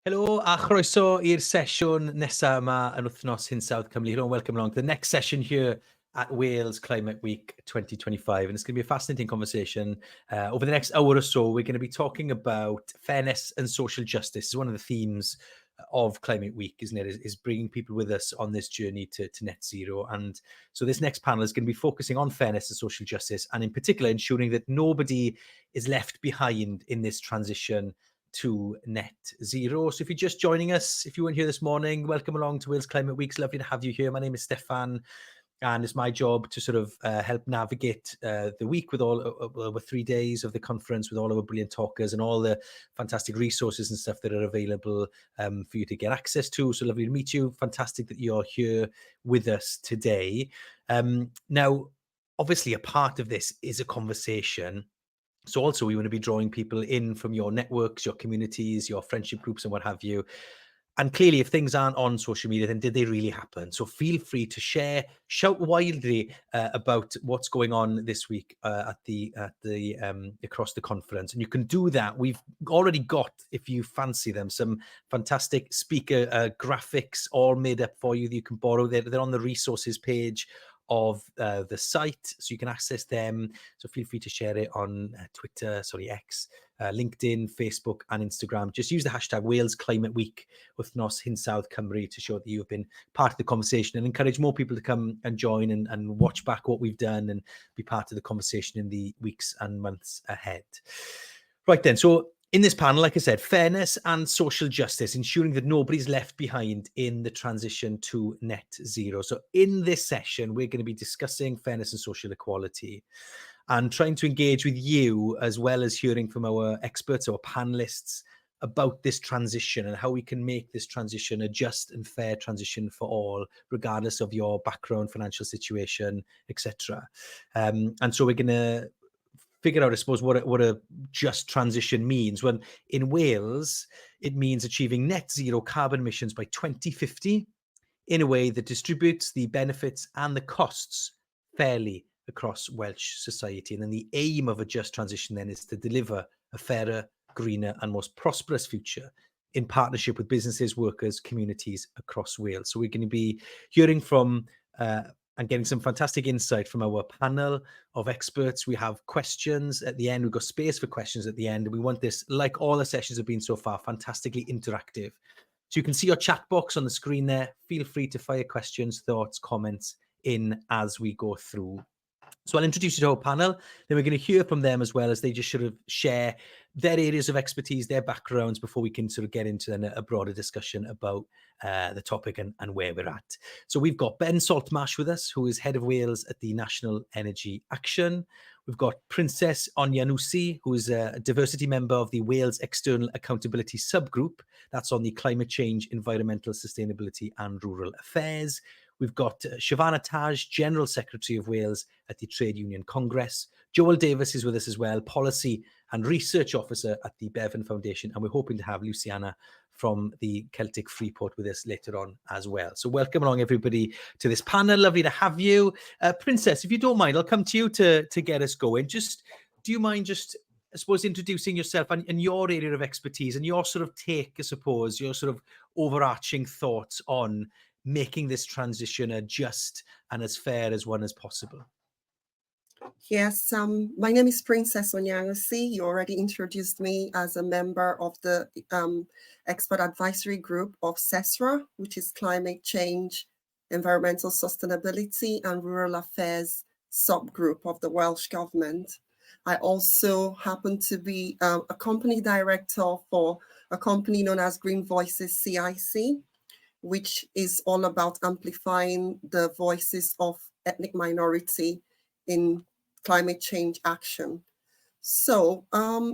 Helo a chroeso i'r sesiwn nesaf yma yn Wythnos Hinsawdd Cymru. Hello and welcome along to the next session here at Wales Climate Week 2025. And it's going to be a fascinating conversation. Over the next hour or so, we're going to be talking about fairness and social justice. It's one of the themes of Climate Week, isn't it? Is bringing people with us on this journey to net zero. And so this next panel is going to be focusing on fairness and social justice, and in particular ensuring that nobody is left behind in this transition to net zero. So if you're just joining us, if you weren't here this morning, welcome along to Wales Climate Week. It's lovely to have you here. My name is Steffan, and it's my job to sort of help navigate the week with all over 3 days of the conference with all of our brilliant talkers and all the fantastic resources and stuff that are available for you to get access to. So lovely to meet you. Fantastic that you're here with us today. Now, obviously, a part of this is a conversation. So also we want to be drawing people in from your networks, your communities, your friendship groups and what have you. And clearly, if things aren't on social media, then did they really happen? So feel free to share, shout wildly about what's going on this week at the across the conference. And you can do that. We've already got, if you fancy them, some fantastic speaker graphics all made up for you that you can borrow. They're on the resources page of the site, so you can access them. So feel free to share it on Twitter, X, LinkedIn, Facebook and Instagram. Just use the hashtag Wales Climate Week, Wythnos Hinsawdd Cymru, to show that you've been part of the conversation, and encourage more people to come and join and watch back what we've done and be part of the conversation in the weeks and months ahead. Right then, so in this panel, like I said, fairness and social justice, ensuring that nobody's left behind in the transition to net zero. So in this session, we're going to be discussing fairness and social equality and trying to engage with you, as well as hearing from our experts, our panelists, about this transition and how we can make this transition a just and fair transition for all, regardless of your background, financial situation, etc. And so we're going to figure out, I suppose, what a just transition means. When in Wales, it means achieving net zero carbon emissions by 2050 in a way that distributes the benefits and the costs fairly across Welsh society. And then the aim of a just transition then is to deliver a fairer, greener and most prosperous future in partnership with businesses, workers, communities across Wales. So we're going to be hearing from and getting some fantastic insight from our panel of experts. We have questions at the end. We've got space for questions at the end. We want this, like all the sessions have been so far, fantastically interactive. So you can see your chat box on the screen there. Feel free to fire questions, thoughts, comments in as we go through. So I'll introduce you to our panel. Then we're going to hear from them as well, as they just sort of share their areas of expertise, their backgrounds, before we can sort of get into then a broader discussion about the topic and where we're at. So we've got Ben Saltmarsh with us, who is Head of Wales at the National Energy Action. We've got Princess Onyanusi, who is a diversity member of the Wales External Accountability Subgroup. That's on the climate change, environmental sustainability and rural affairs. We've got Shavanah, General Secretary of Wales at the Trade Union Congress. Joel Davis is with us as well, Policy and Research Officer at the Bevan Foundation. And we're hoping to have Luciana from the Celtic Freeport with us later on as well. So welcome along, everybody, to this panel. Lovely to have you. Princess, if you don't mind, I'll come to you to get us going. Just, do you mind just, I suppose, introducing yourself and your area of expertise and your sort of take, I suppose, your sort of overarching thoughts on making this transition as just and as fair as one as possible? Yes, my name is Princess Onyanusi. You already introduced me as a member of the expert advisory group of CESRA, which is Climate Change, Environmental Sustainability and Rural Affairs subgroup of the Welsh Government. I also happen to be a company director for a company known as Green Voices CIC, which is all about amplifying the voices of ethnic minority in climate change action. So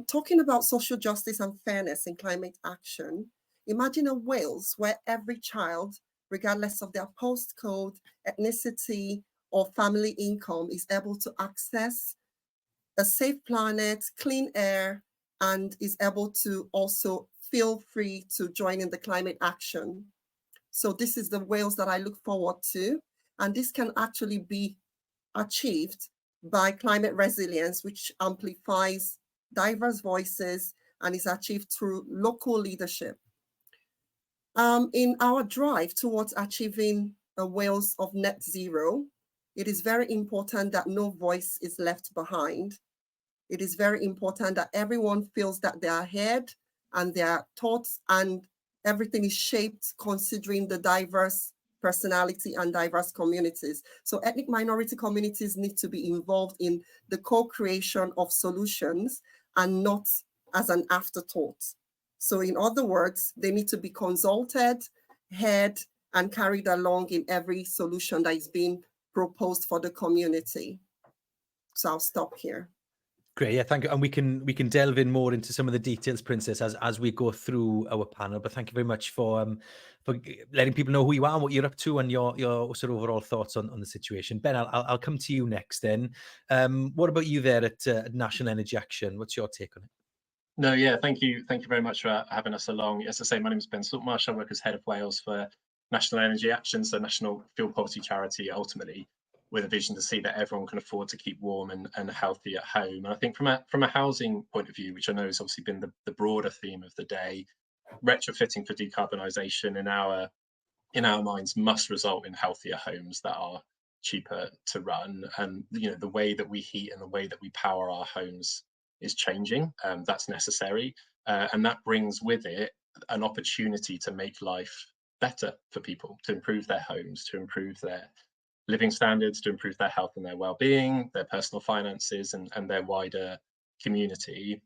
talking about social justice and fairness in climate action, imagine a Wales where every child, regardless of their postcode, ethnicity, or family income, is able to access a safe planet, clean air, and is able to also feel free to join in the climate action. So this is the Wales that I look forward to. And this can actually be achieved by climate resilience, which amplifies diverse voices and is achieved through local leadership. In our drive towards achieving a Wales of net zero, it is very important that no voice is left behind. It is very important that everyone feels that they are heard and their thoughts and everything is shaped considering the diverse personality and diverse communities. So ethnic minority communities need to be involved in the co-creation of solutions and not as an afterthought. So in other words, they need to be consulted, heard, and carried along in every solution that is being proposed for the community. So I'll stop here. Great, yeah, thank you. And we can delve in more into some of the details, Princess, as we go through our panel. But thank you very much for letting people know who you are and what you're up to and your sort of overall thoughts on the situation. Ben, I'll come to you next then. What about you there at National Energy Action? What's your take on it? No, yeah, thank you very much for having us along. As I say, my name is Ben Saltmarsh. I work as Head of Wales for National Energy Action, so National Fuel Poverty Charity, ultimately with a vision to see that everyone can afford to keep warm and healthy at home. And I think from a housing point of view, which I know has obviously been the broader theme of the day, retrofitting for decarbonisation in our minds must result in healthier homes that are cheaper to run. And the way that we heat and the way that we power our homes is changing. That's necessary, and that brings with it an opportunity to make life better for people, to improve their homes, to improve their living standards, to improve their health and their well-being, their personal finances, and their wider community.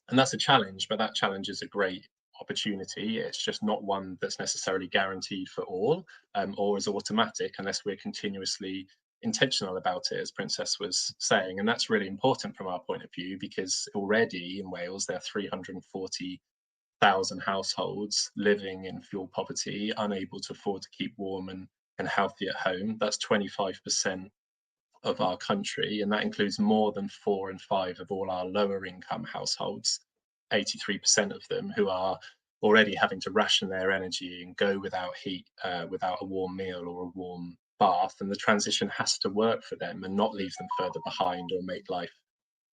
And that's a challenge, but that challenge is a great opportunity. It's just not one that's necessarily guaranteed for all, or is automatic, unless we're continuously intentional about it, as Princess was saying. And that's really important from our point of view, because already in Wales there are 340,000 households living in fuel poverty, unable to afford to keep warm and healthy at home. That's 25% of our country, and that includes more than 4 in 5 of all our lower income households, 83% of them, who are already having to ration their energy and go without heat, without a warm meal or a warm bath. And the transition has to work for them and not leave them further behind or make life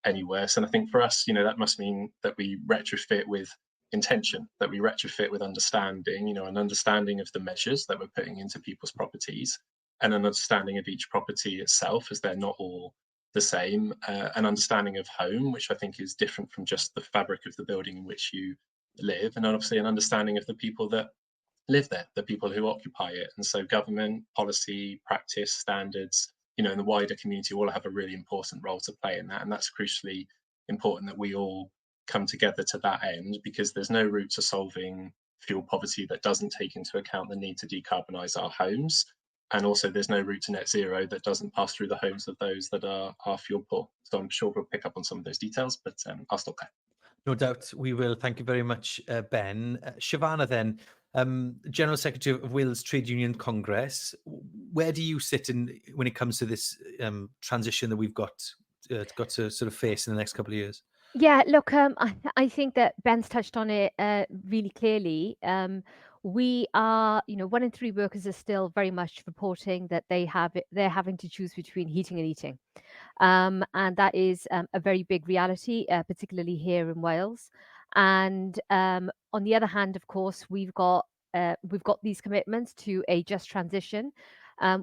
any worse. And I think for us, that must mean that we retrofit with intention, that we retrofit with understanding, an understanding of the measures that we're putting into people's properties, and an understanding of each property itself, as they're not all the same, an understanding of home, which I think is different from just the fabric of the building in which you live, and obviously an understanding of the people that live there, the people who occupy it. And so government, policy, practice, standards, and the wider community all have a really important role to play in that. And that's crucially important that we all come together to that end, because there's no route to solving fuel poverty that doesn't take into account the need to decarbonise our homes. And also there's no route to net zero that doesn't pass through the homes of those that are fuel poor. So I'm sure we'll pick up on some of those details, but I'll stop there. No doubt we will. Thank you very much, Ben. Shavanah then, General Secretary of Wales Trade Union Congress. Where do you sit when it comes to this transition that we've got to sort of face in the next couple of years? Yeah, look, I think that Ben's touched on it really clearly. We are, 1 in 3 workers are still very much reporting that they're having to choose between heating and eating. And that is a very big reality, particularly here in Wales. And on the other hand, of course, we've got these commitments to a just transition.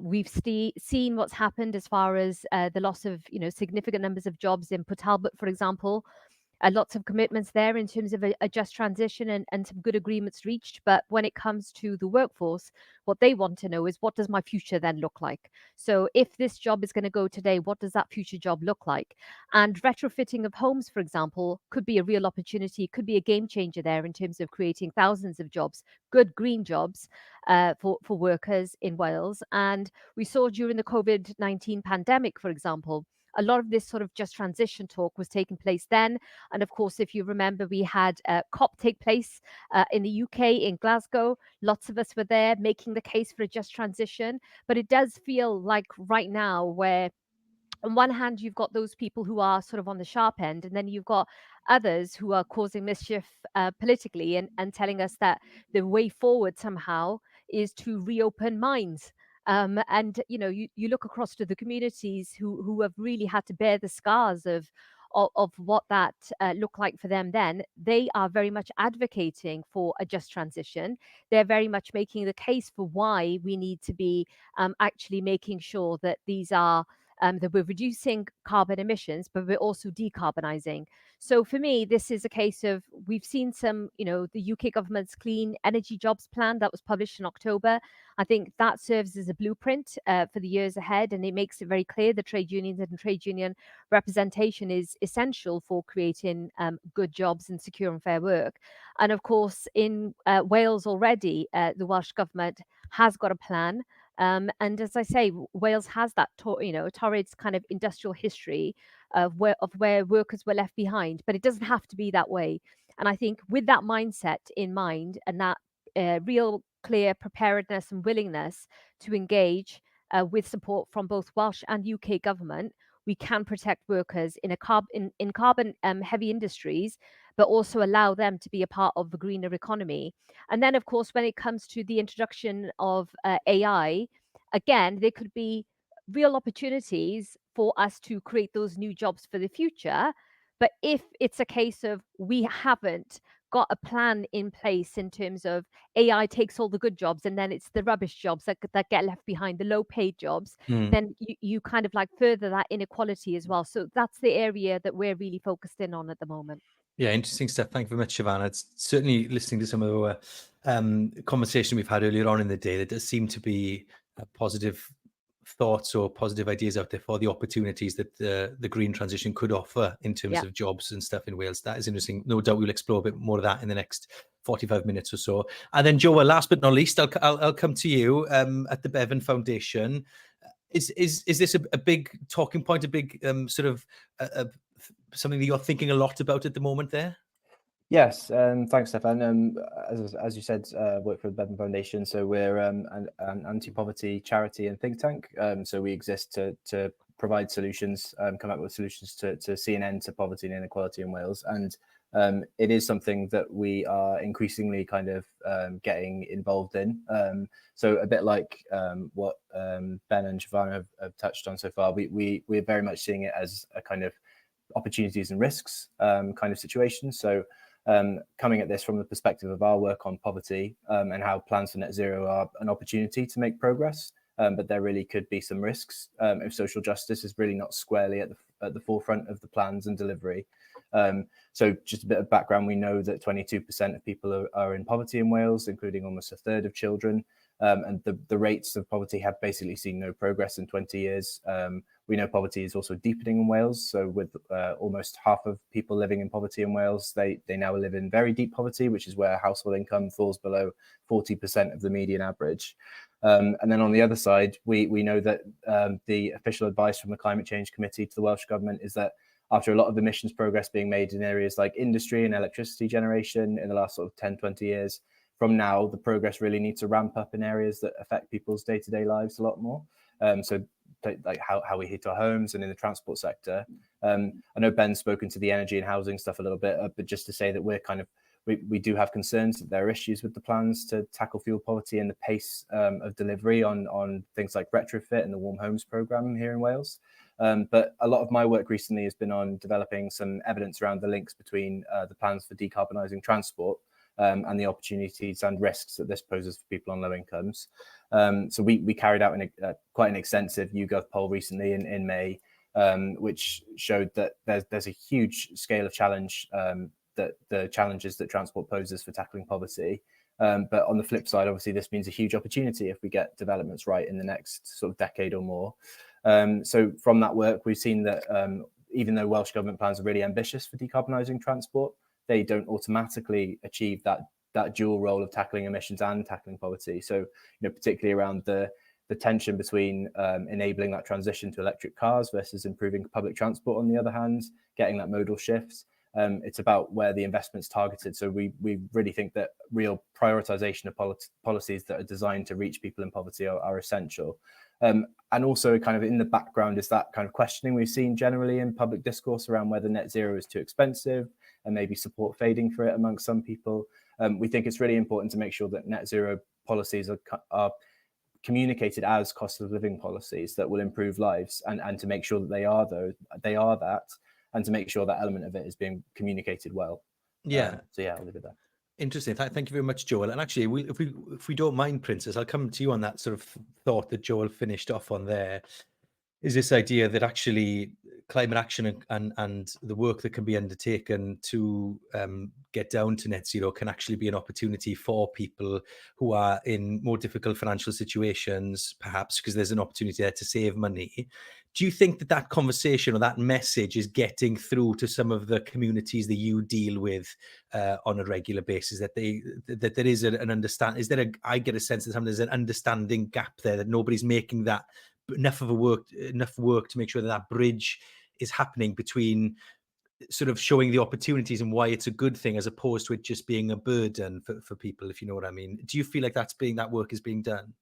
We've seen what's happened as far as the loss of significant numbers of jobs in Port Talbot, for example. Lots of commitments there in terms of a just transition and some good agreements reached. But when it comes to the workforce, what they want to know is, what does my future then look like? So if this job is going to go today, what does that future job look like? And retrofitting of homes, for example, could be a real opportunity, could be a game changer there in terms of creating thousands of jobs, good green jobs for workers in Wales. And we saw during the COVID-19 pandemic, for example, a lot of this sort of just transition talk was taking place then. And of course, if you remember, we had COP take place in the UK, in Glasgow. Lots of us were there making the case for a just transition. But it does feel like right now, where on one hand, you've got those people who are sort of on the sharp end, and then you've got others who are causing mischief politically and telling us that the way forward somehow is to reopen mines. And you look across to the communities who have really had to bear the scars of of what that looked like for them then, they are very much advocating for a just transition. They're very much making the case for why we need to be actually making sure that these are that we're reducing carbon emissions, but we're also decarbonising. So for me, this is a case of, we've seen some, the UK government's Clean Energy Jobs Plan that was published in October. I think that serves as a blueprint for the years ahead, and it makes it very clear that trade unions and trade union representation is essential for creating good jobs and secure and fair work. And of course, in Wales already, the Welsh government has got a plan. And as I say, Wales has that torrid kind of industrial history of where workers were left behind, but it doesn't have to be that way. And I think with that mindset in mind, and that real clear preparedness and willingness to engage with support from both Welsh and UK government, we can protect workers in carbon heavy industries, but also allow them to be a part of the greener economy. And then, of course, when it comes to the introduction of AI, again, there could be real opportunities for us to create those new jobs for the future. But if it's a case of we haven't got a plan in place in terms of AI takes all the good jobs and then it's the rubbish jobs that get left behind, the low paid jobs, then you kind of like further that inequality as well. So that's the area that we're really focused in on at the moment. Yeah, interesting stuff. Thank you very much, Shavanah. It's certainly, listening to some of the conversation we've had earlier on in the day, there does seem to be positive thoughts or positive ideas out there for the opportunities that the green transition could offer in terms of jobs and stuff in Wales. That is interesting. No doubt we'll explore a bit more of that in the next 45 minutes or so. And then, Joe, last but not least, I'll come to you at the Bevan Foundation. Is this a big talking point, a big sort of something that you're thinking a lot about at the moment there? Yes, thanks, Steffan. As you said, work for the Bevan Foundation. So we're an anti-poverty charity and think tank. So we exist to provide solutions, come up with solutions to see an end to poverty and inequality in Wales. And it is something that we are increasingly kind of getting involved in. So a bit like what Ben and Shavanah have touched on so far, we're very much seeing it as a kind of opportunities and risks kind of situation. So coming at this from the perspective of our work on poverty and how plans for net zero are an opportunity to make progress, but there really could be some risks if social justice is really not squarely at the forefront of the plans and delivery. So just a bit of background, we know that 22% of people are in poverty in Wales, including almost a third of children. And the rates of poverty have basically seen no progress in 20 years. We know poverty is also deepening in Wales. So with almost half of people living in poverty in Wales, they now live in very deep poverty, which is where household income falls below 40% of the median average. And then on the other side, we know that the official advice from the Climate Change Committee to the Welsh Government is that after a lot of emissions progress being made in areas like industry and electricity generation in the last sort of 10, 20 years, from now, the progress really needs to ramp up in areas that affect people's day-to-day lives a lot more. So like how we heat our homes and in the transport sector. I know Ben's spoken to the energy and housing stuff a little bit, but just to say that we do have concerns that there are issues with the plans to tackle fuel poverty and the pace of delivery on things like retrofit and the Warm Homes programme here in Wales. But a lot of my work recently has been on developing some evidence around the links between the plans for decarbonising transport and the opportunities and risks that this poses for people on low incomes. So we carried out quite an extensive YouGov poll recently in May, which showed that there's a huge scale of challenge, that the challenges that transport poses for tackling poverty. But on the flip side, obviously, this means a huge opportunity if we get developments right in the next sort of decade or more. So from that work, we've seen that even though Welsh Government plans are really ambitious for decarbonising transport, they don't automatically achieve that dual role of tackling emissions and tackling poverty. So, particularly around the tension between enabling that transition to electric cars versus improving public transport on the other hand, getting that modal shift. It's about where the investment's targeted. So we really think that real prioritization of policies that are designed to reach people in poverty are essential. And also kind of in the background is that kind of questioning we've seen generally in public discourse around whether net zero is too expensive and maybe support fading for it amongst some people. We think it's really important to make sure that net zero policies are communicated as cost of living policies that will improve lives, and to make sure that they are that. and to make sure that element of it is being communicated well. Yeah. So yeah, I'll leave it there. Interesting. Thank you very much, Joel. And actually, if we don't mind, Princess, I'll come to you on that sort of thought that Joel finished off on there. Is this idea that actually climate action and the work that can be undertaken to get down to net zero can actually be an opportunity for people who are in more difficult financial situations, perhaps because there's an opportunity there to save money. Do you think that that conversation or that message is getting through to some of the communities that you deal with on a regular basis, that there is an understand? Is there I get a sense that there's an understanding gap there, that nobody's making that enough work to make sure that that bridge is happening between sort of showing the opportunities and why it's a good thing, as opposed to it just being a burden for people, if you know what I mean? Do you feel like that work is being done?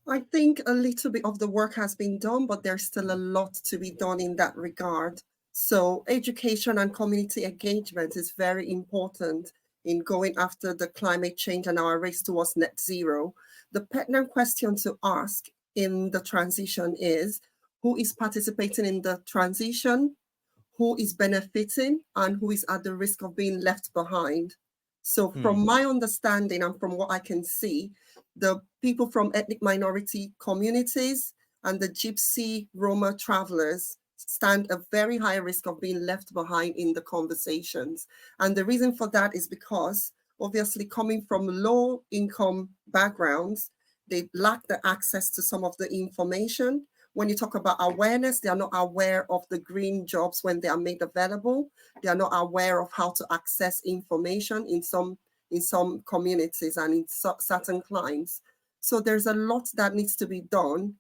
I think a little bit of the work has been done, but there's still a lot to be done in that regard. So education and community engagement is very important in going after the climate change and our race towards net zero. The pertinent question to ask in the transition is, who is participating in the transition, who is benefiting, and who is at the risk of being left behind? So from my understanding and from what I can see, the people from ethnic minority communities and the Gypsy Roma travelers stand a very high risk of being left behind in the conversations. And the reason for that is because, obviously, coming from low income backgrounds, they lack the access to some of the information. When you talk about awareness, they are not aware of the green jobs when they are made available. They are not aware of how to access information in some communities and in certain climes. So there's a lot that needs to be done.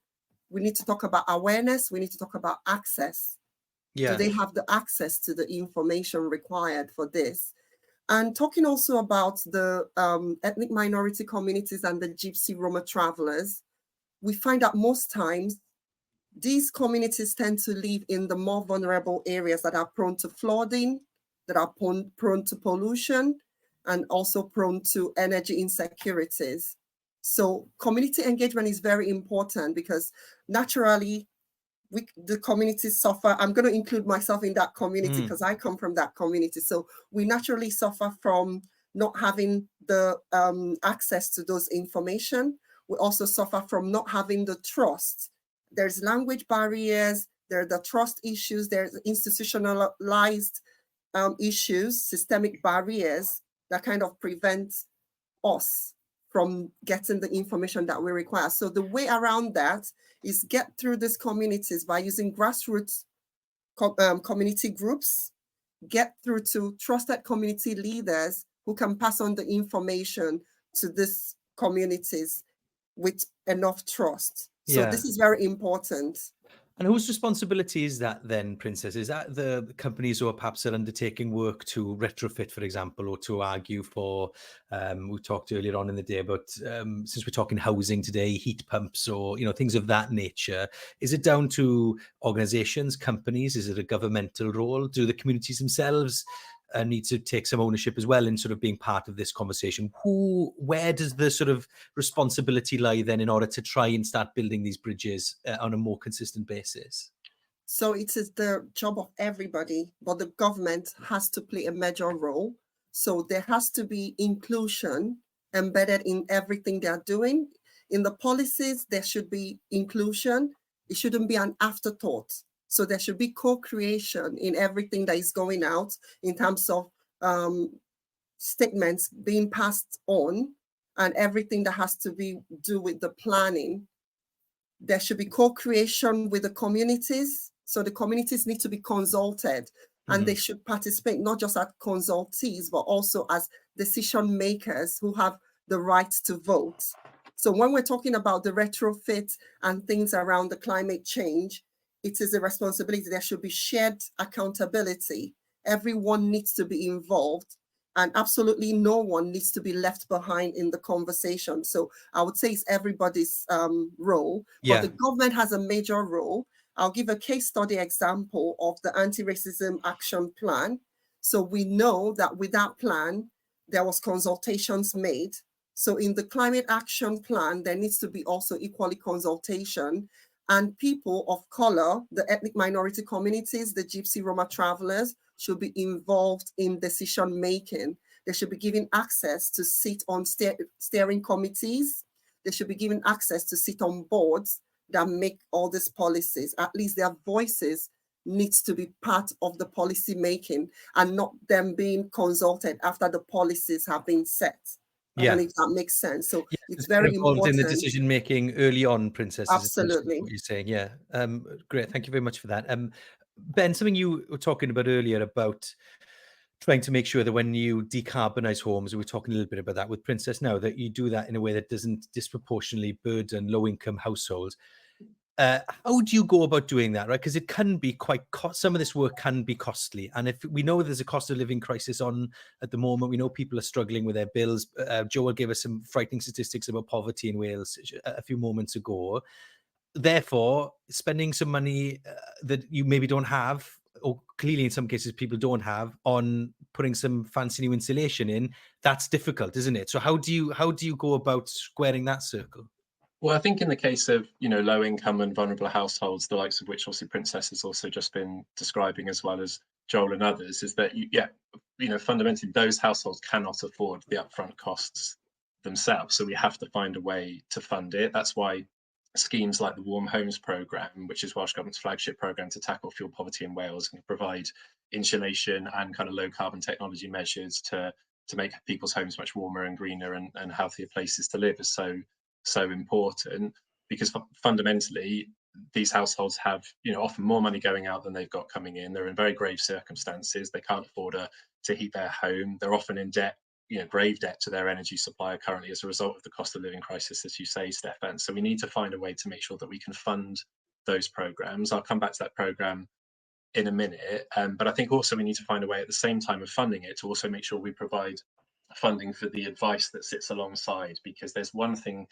We need to talk about awareness. We need to talk about access. Yeah. Do they have the access to the information required for this? And talking also about the ethnic minority communities and the Gypsy Roma travelers, we find that most times these communities tend to live in the more vulnerable areas that are prone to flooding, that are prone to pollution, and also prone to energy insecurities. So community engagement is very important because naturally the communities suffer. I'm going to include myself in that community because I come from that community. So we naturally suffer from not having the access to those information. We also suffer from not having the trust. There's language barriers, there are the trust issues, there's institutionalized issues, systemic barriers that kind of prevent us from getting the information that we require. So the way around that is get through these communities by using grassroots community groups, get through to trusted community leaders who can pass on the information to these communities with enough trust. So this is very important. And whose responsibility is that then, Princess? Is that the companies who are perhaps are undertaking work to retrofit, for example, or to argue for, we talked earlier on in the day about, since we're talking housing today, heat pumps or, things of that nature. Is it down to organizations, companies? Is it a governmental role? Do the communities themselves need to take some ownership as well in sort of being part of this conversation? Where does the sort of responsibility lie then in order to try and start building these bridges on a more consistent basis? So it is the job of everybody, but the government has to play a major role. So there has to be inclusion embedded in everything they're doing. In the policies, there should be inclusion. It shouldn't be an afterthought. So there should be co-creation in everything that is going out in terms of statements being passed on and everything that has to do with the planning. There should be co-creation with the communities. So the communities need to be consulted and they should participate not just as consultees, but also as decision makers who have the right to vote. So when we're talking about the retrofit and things around the climate change, it is a responsibility. There should be shared accountability. Everyone needs to be involved and absolutely no one needs to be left behind in the conversation. So I would say it's everybody's role, but the government has a major role. I'll give a case study example of the Anti-Racism Action Plan. So we know that with that plan, there was consultations made. So in the Climate Action Plan, there needs to be also equally consultation. And people of color, the ethnic minority communities, the Gypsy Roma travelers, should be involved in decision making. They should be given access to sit on steering committees. They should be given access to sit on boards that make all these policies. At least their voices needs to be part of the policy making and not them being consulted after the policies have been set. I don't know if that makes sense. So it's very important in the decision making early on, Princess. Absolutely. Is what you're saying. Yeah. Great. Thank you very much for that. Ben, something you were talking about earlier about trying to make sure that when you decarbonize homes, we were talking a little bit about that with Princess now, that you do that in a way that doesn't disproportionately burden low-income households. How do you go about doing that, right? Because it can be quite, some of this work can be costly. And if we know there's a cost of living crisis on at the moment, we know people are struggling with their bills. Joel gave us some frightening statistics about poverty in Wales a few moments ago. Therefore, spending some money that you maybe don't have, or clearly in some cases people don't have, on putting some fancy new insulation in, that's difficult, isn't it? So how do you go about squaring that circle? Well, I think in the case of, low income and vulnerable households, the likes of which obviously Princess has also just been describing, as well as Joel and others, is that, fundamentally those households cannot afford the upfront costs themselves. So we have to find a way to fund it. That's why schemes like the Warm Homes Programme, which is Welsh Government's flagship programme to tackle fuel poverty in Wales, and provide insulation and kind of low carbon technology measures to make people's homes much warmer and greener and healthier places to live, is so important, because fundamentally these households have often more money going out than they've got coming in. They're in very grave circumstances. They can't afford to heat their home. They're often in debt, grave debt to their energy supplier currently as a result of the cost of living crisis, as you say, Steffan. So we need to find a way to make sure that we can fund those programs. I'll come back to that program in a minute, but I think also we need to find a way at the same time of funding it to also make sure we provide funding for the advice that sits alongside, because there's one thing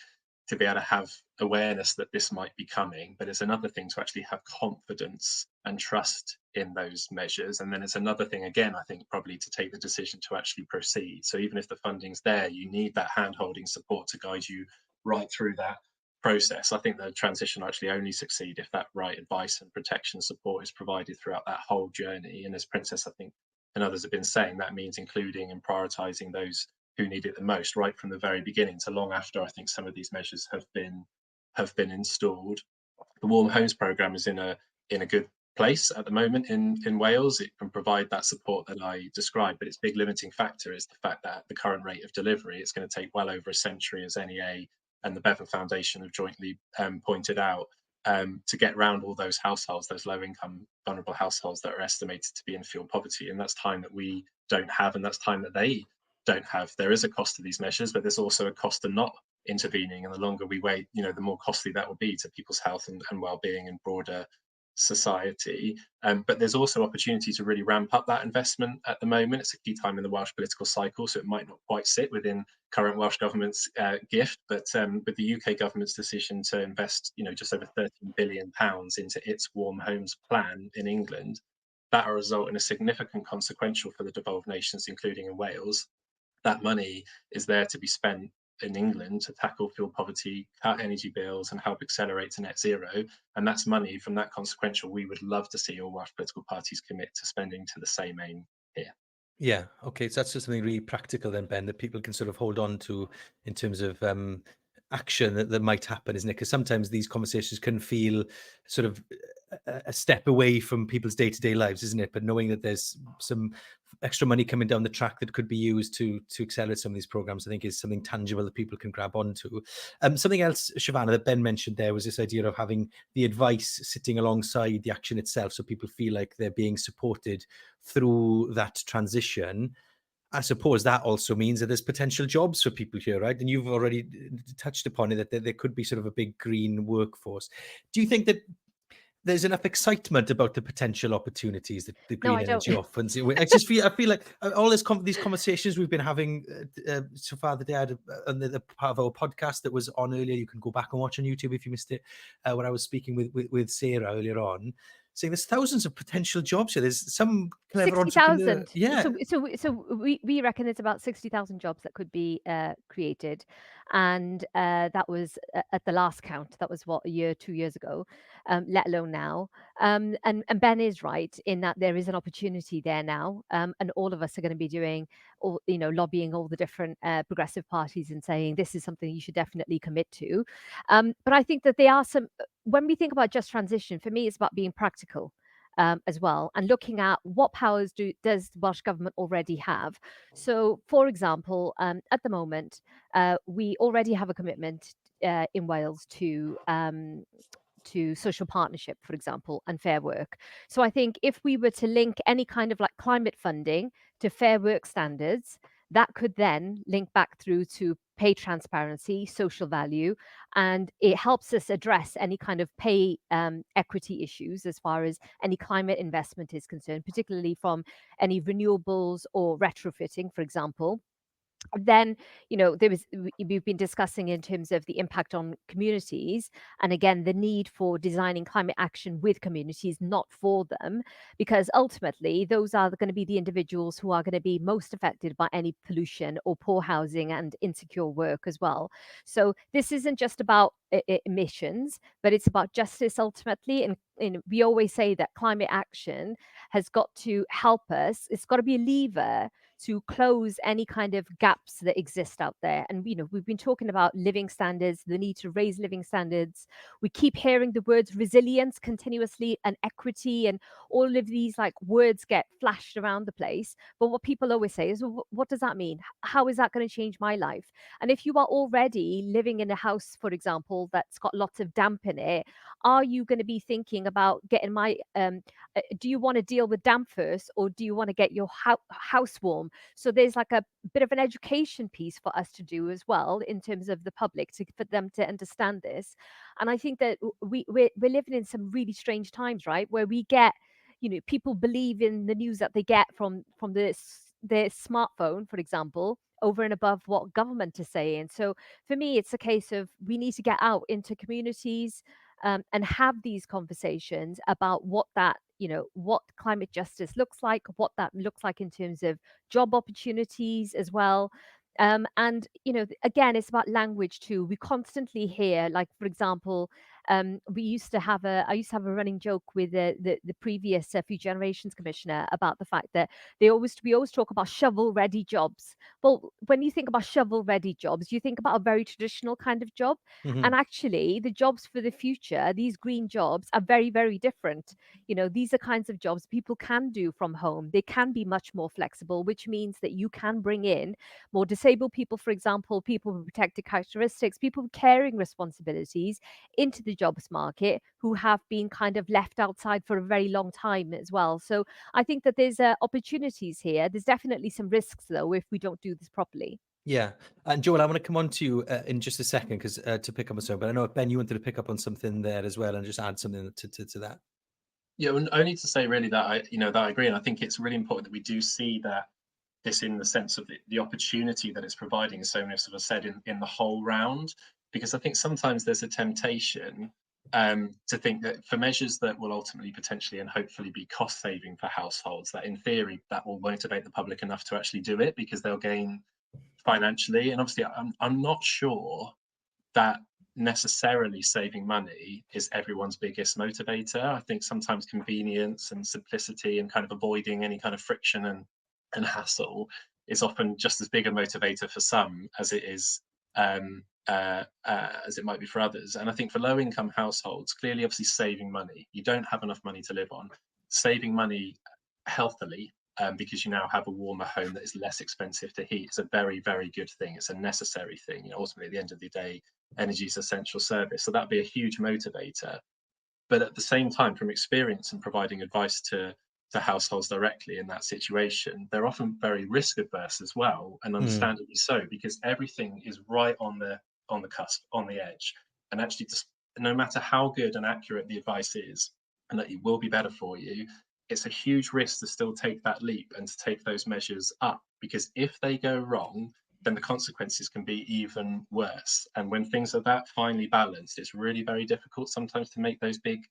to be able to have awareness that this might be coming, but it's another thing to actually have confidence and trust in those measures. And then it's another thing, again, I think probably to take the decision to actually proceed. So even if the funding's there, you need that hand-holding support to guide you right through that process. I think the transition will actually only succeed if that right advice and protection support is provided throughout that whole journey. And as Princess, I think, and others have been saying, that means including and prioritising those who need it the most, right from the very beginning to long after I think some of these measures have been installed. The Warm Homes Programme is in a good place at the moment in Wales. It can provide that support that I described, but its big limiting factor is the fact that at the current rate of delivery, it's going to take well over a century, as NEA and the Bevan Foundation have jointly pointed out, to get around all those households, those low-income, vulnerable households that are estimated to be in fuel poverty. And that's time that we don't have, and that's time that they don't have. There is a cost to these measures, but there's also a cost to not intervening. And the longer we wait, the more costly that will be to people's health and well-being and broader society. But there's also opportunity to really ramp up that investment at the moment. It's a key time in the Welsh political cycle, so it might not quite sit within current Welsh Government's gift, but with the UK Government's decision to invest, just over £13 billion into its Warm Homes plan in England, that will result in a significant consequential for the devolved nations, including in Wales. That money is there to be spent in England to tackle fuel poverty, cut energy bills, and help accelerate to net zero. And that's money from that consequential we would love to see all Welsh political parties commit to spending to the same aim here. Yeah, okay, so that's just something really practical then, Ben, that people can sort of hold on to in terms of action that might happen, isn't it? Because sometimes these conversations can feel sort of a step away from people's day-to-day lives, isn't it? But knowing that there's some extra money coming down the track that could be used to accelerate some of these programs, I think is something tangible that people can grab onto. Something else, Shavanah, that Ben mentioned there was this idea of having the advice sitting alongside the action itself, so people feel like they're being supported through that transition. I suppose that also means that there's potential jobs for people here, right? And you've already touched upon it, that there could be sort of a big green workforce. Do you think that there's enough excitement about the potential opportunities that the green energy offers? I feel like all these conversations we've been having so far the day, on the part of our podcast that was on earlier, you can go back and watch on YouTube if you missed it, when I was speaking with Sarah earlier on. saying there's thousands of potential jobs here. There's some clever 60,000. Yeah. So we reckon it's about 60,000 jobs that could be created, and that was at the last count. That was what, a year, 2 years ago, let alone now. And Ben is right in that there is an opportunity there now, and all of us are going to be doing, lobbying all the different progressive parties and saying this is something you should definitely commit to. But I think that there are some. When we think about just transition, for me, it's about being practical. As well, and looking at what powers does the Welsh Government already have. So, for example, at the moment, we already have a commitment in Wales to social partnership, for example, and fair work. So I think if we were to link any kind of like climate funding to fair work standards, that could then link back through to pay transparency, social value, and it helps us address any kind of pay equity issues as far as any climate investment is concerned, particularly from any renewables or retrofitting, for example. Then, we've been discussing in terms of the impact on communities, and again, the need for designing climate action with communities, not for them, because ultimately those are going to be the individuals who are going to be most affected by any pollution or poor housing and insecure work as well. So this isn't just about emissions, but it's about justice ultimately. And we always say that climate action has got to help us. It's got to be a lever to close any kind of gaps that exist out there. And we've been talking about living standards, the need to raise living standards. We keep hearing the words resilience continuously, and equity, and all of these like words get flashed around the place. But what people always say is, well, what does that mean? How is that going to change my life? And if you are already living in a house, for example, that's got lots of damp in it, are you going to be thinking about getting do you want to deal with damp first, or do you want to get your house warm? So there's like a bit of an education piece for us to do as well in terms of the public, for them to understand this. And I think that we're living in some really strange times, right, where we get, people believe in the news that they get from their smartphone, for example, over and above what government is saying. So for me, it's a case of we need to get out into communities and have these conversations about what climate justice looks like, what that looks like in terms of job opportunities as well. And again, it's about language too. We constantly hear, like, for example, I used to have a running joke with the previous Future Generations Commissioner about the fact that we always talk about shovel-ready jobs. Well, when you think about shovel-ready jobs, you think about a very traditional kind of job. Mhm. And actually, the jobs for the future, these green jobs, are very, very different. These are kinds of jobs people can do from home. They can be much more flexible, which means that you can bring in more disabled people, for example, people with protected characteristics, people with caring responsibilities into the jobs market who have been kind of left outside for a very long time as well. So I think that there's opportunities here. There's definitely some risks, though, if we don't do this properly. Yeah. And Joel, I want to come on to you in just a second, because to pick up on something, but I know, Ben, you wanted to pick up on something there as well and just add something to that. Yeah, and only to say really that I agree, and I think it's really important that we do see that this in the sense of the opportunity that it's providing, as so many sort of said, in the whole round, because I think sometimes there's a temptation to think that for measures that will ultimately potentially and hopefully be cost saving for households, that in theory that will motivate the public enough to actually do it because they'll gain financially. And obviously I'm not sure that necessarily saving money is everyone's biggest motivator. I think sometimes convenience and simplicity and kind of avoiding any kind of friction and hassle is often just as big a motivator for some as it is as it might be for others. And I think for low-income households, clearly, obviously, saving money. You don't have enough money to live on. Saving money healthily, because you now have a warmer home that is less expensive to heat, is a very, very good thing. It's a necessary thing. Ultimately, at the end of the day, energy is an essential service. So that'd be a huge motivator. But at the same time, from experience and providing advice to households directly in that situation, they're often very risk adverse as well, and understandably so, because everything is right on the cusp, on the edge. And actually, just no matter how good and accurate the advice is, and that it will be better for you, it's a huge risk to still take that leap and to take those measures up, because if they go wrong, then the consequences can be even worse. And when things are that finely balanced, it's really very difficult sometimes to make those big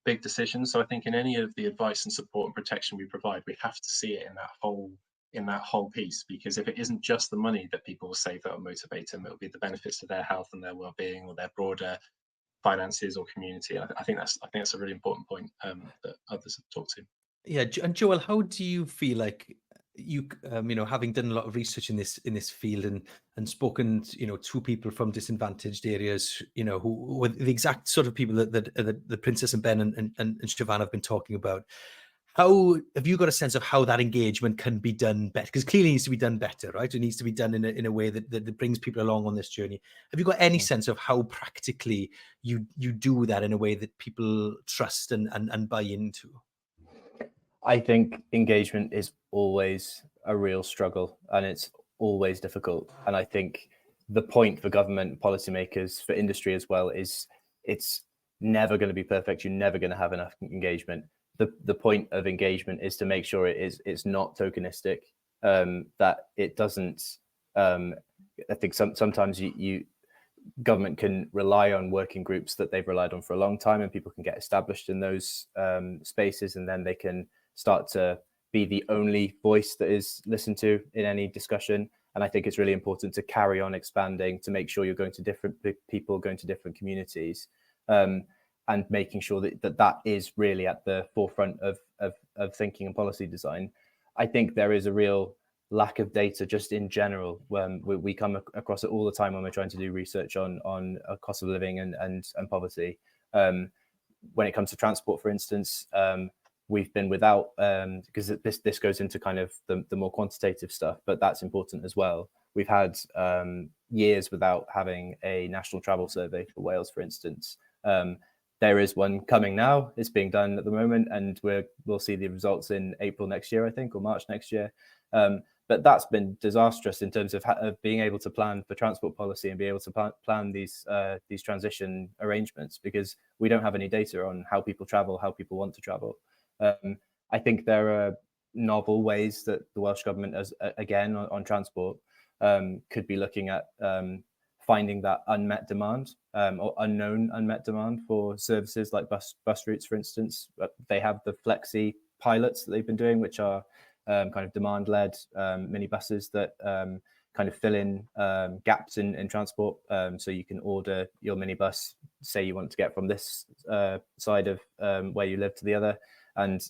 big decisions. So I think in any of the advice and support and protection we provide, we have to see it in that whole piece, because if it isn't just the money that people will save that will motivate them, it'll be the benefits to their health and their well-being or their broader finances or community. I think that's a really important point that others have talked to. Yeah, and Joel, how do you feel like you having done a lot of research in this field and spoken to people from disadvantaged areas, who were the exact sort of people that the Princess and Ben and Shavanah have been talking about? How have you got a sense of how that engagement can be done better? Because clearly it needs to be done better, right? It needs to be done in a way that brings people along on this journey. Have you got any sense of how practically you do that in a way that people trust and buy into? I think engagement is always a real struggle, and it's always difficult. And I think the point for government, policymakers, for industry as well, is it's never going to be perfect. You're never going to have enough engagement. The point of engagement is to make sure it's not tokenistic, that it doesn't. I think sometimes government can rely on working groups that they've relied on for a long time, and people can get established in those spaces, and then they can start to be the only voice that is listened to in any discussion. And I think it's really important to carry on expanding, to make sure you're going to different people, going to different communities, and making sure that is really at the forefront of thinking and policy design. I think there is a real lack of data just in general. We come across it all the time when we're trying to do research on cost of living and poverty. When it comes to transport, for instance, we've been without, because this goes into kind of the more quantitative stuff, but that's important as well. We've had years without having a national travel survey for Wales, for instance. There is one coming now. It's being done at the moment, and we'll see the results in April next year, I think, or March next year. But that's been disastrous in terms of being able to plan for transport policy and be able to plan these transition arrangements, because we don't have any data on how people travel, how people want to travel. I think there are novel ways that the Welsh Government, again on transport, could be looking at finding that unmet demand or unknown unmet demand for services like bus routes, for instance. They have the flexi pilots that they've been doing, which are kind of demand-led minibuses that kind of fill in gaps in transport. So you can order your minibus, say you want to get from this side of where you live to the other. And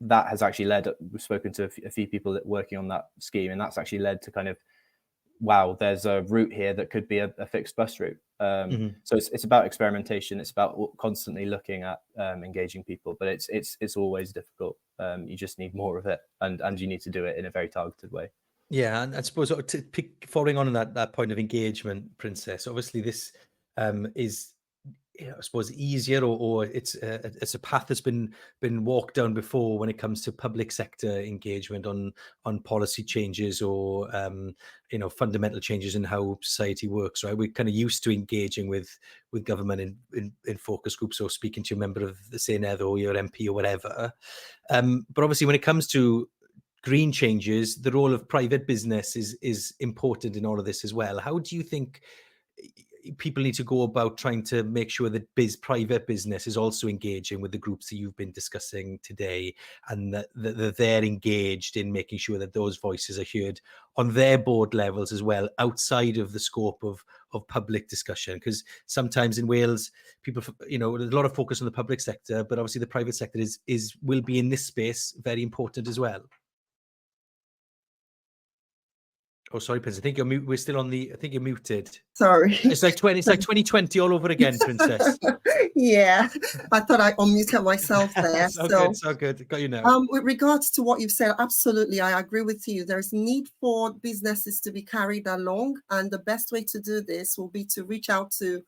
that has actually led, we've spoken to a few people that working on that scheme, and that's actually led to kind of, wow, there's a route here that could be a fixed bus route. So it's about experimentation. It's about constantly looking at engaging people, but it's always difficult. You just need more of it, and you need to do it in a very targeted way. Yeah, and I suppose following on that point of engagement, Princess, obviously this is, I suppose, easier, or it's a path that's been walked down before when it comes to public sector engagement on policy changes or fundamental changes in how society works. Right, we're kind of used to engaging with government in focus groups or speaking to a member of the Senedd or your MP or whatever. But obviously, when it comes to green changes, the role of private business is important in all of this as well. How do you think people need to go about trying to make sure that private business is also engaging with the groups that you've been discussing today, and that they're engaged in making sure that those voices are heard on their board levels as well, outside of the scope of public discussion? Because sometimes in Wales, people, there's a lot of focus on the public sector, but obviously the private sector will be in this space very important as well. Oh, sorry, Princess. I think you're we're still on the. I think you're muted. Sorry. It's like 2020 all over again, Princess. Yeah, I thought I unmuted myself there. So good. Got you now. With regards to what you've said, absolutely, I agree with you. There's need for businesses to be carried along, and the best way to do this will be to reach out to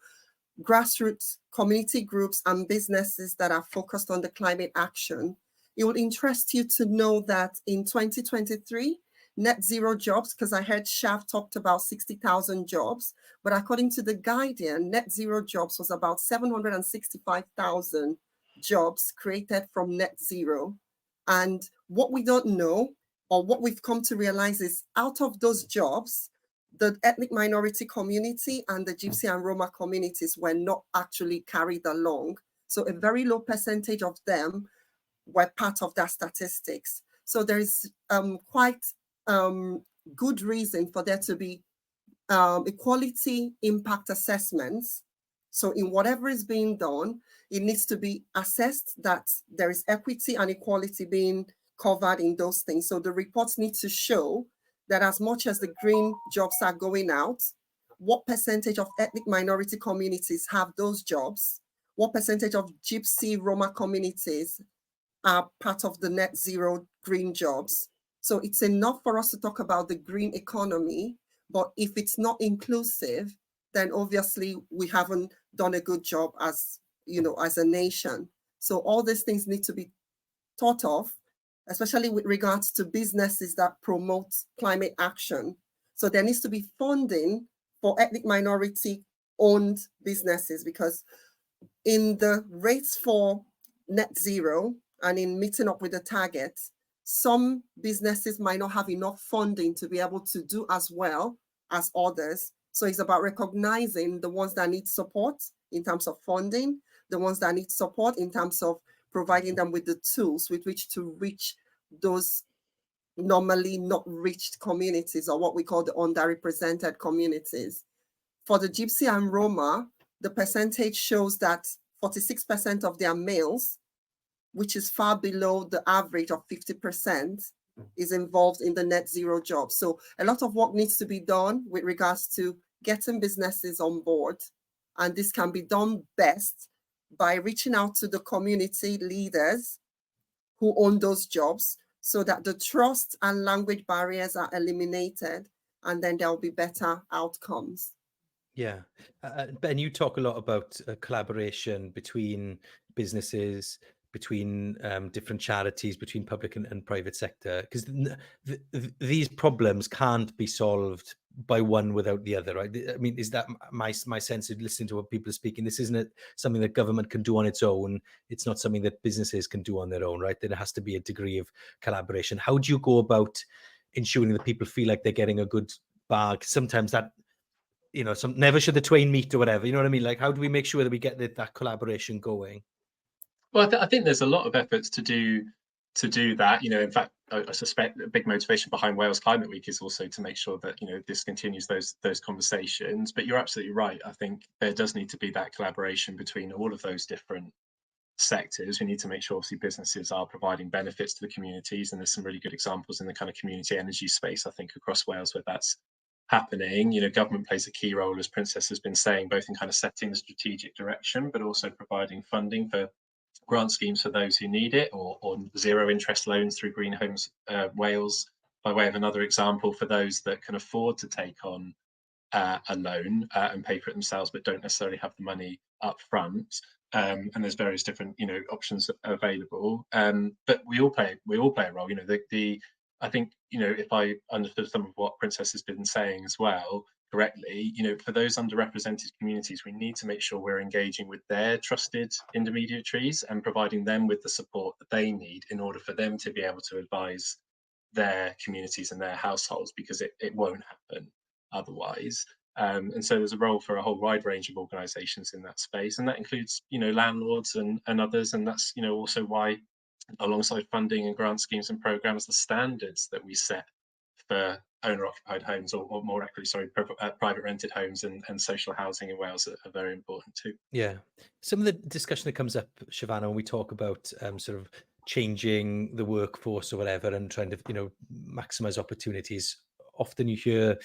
grassroots community groups and businesses that are focused on the climate action. It would interest you to know that in 2023, net zero jobs, because I heard Shav talked about 60,000 jobs, but according to The Guardian, net zero jobs was about 765,000 jobs created from net zero. And what we don't know, or what we've come to realize, is out of those jobs, the ethnic minority community and the Gypsy and Roma communities were not actually carried along So a very low percentage of them were part of that statistics. So there is quite good reason for there to be equality impact assessments. So in whatever is being done, it needs to be assessed that there is equity and equality being covered in those things. So the reports need to show that as much as the green jobs are going out, what percentage of ethnic minority communities have those jobs? What percentage of Gypsy Roma communities are part of the net zero green jobs? So it's enough for us to talk about the green economy, but if it's not inclusive, then obviously we haven't done a good job as, as a nation. So all these things need to be thought of, especially with regards to businesses that promote climate action. So there needs to be funding for ethnic minority owned businesses, because in the race for net zero and in meeting up with the target, some businesses might not have enough funding to be able to do as well as others. So it's about recognizing the ones that need support in terms of funding, the ones that need support in terms of providing them with the tools with which to reach those normally not reached communities, or what we call the underrepresented communities. For the Gypsy and Roma, the percentage shows that 46% of their males, which is far below the average of 50%, is involved in the net zero jobs. So a lot of work needs to be done with regards to getting businesses on board. And this can be done best by reaching out to the community leaders who own those jobs, so that the trust and language barriers are eliminated, and then there will be better outcomes. Yeah. Ben, you talk a lot about collaboration between businesses, between different charities, between public and private sector, because these problems can't be solved by one without the other, right? I mean, is that my sense of listening to what people are speaking? This isn't something that government can do on its own. It's not something that businesses can do on their own, right? There has to be a degree of collaboration. How do you go about ensuring that people feel like they're getting a good bag? Sometimes that, never should the twain meet or whatever, you know what I mean? Like, how do we make sure that we get that collaboration going? Well, I think there's a lot of efforts to do that. In fact, I suspect a big motivation behind Wales Climate Week is also to make sure that this continues those conversations. But you're absolutely right. I think there does need to be that collaboration between all of those different sectors. We need to make sure, obviously, businesses are providing benefits to the communities, and there's some really good examples in the kind of community energy space, I think, across Wales where that's happening. Government plays a key role, as Princess has been saying, both in kind of setting the strategic direction, but also providing funding for grant schemes for those who need it, or zero interest loans through Green Homes Wales, by way of another example, for those that can afford to take on a loan and pay for it themselves, but don't necessarily have the money up front. And there's various different options available. But we all play a role. I think if I understood some of what Princess has been saying as well correctly, for those underrepresented communities, we need to make sure we're engaging with their trusted intermediaries and providing them with the support that they need in order for them to be able to advise their communities and their households, because it won't happen otherwise. And so there's a role for a whole wide range of organisations in that space, and that includes landlords and others. And that's also why, alongside funding and grant schemes and programs, the standards that we set for owner-occupied homes, or more accurately, private rented homes and social housing in Wales are very important too. Yeah. Some of the discussion that comes up, Shavanah, when we talk about sort of changing the workforce or whatever and trying to, maximise opportunities, often you hear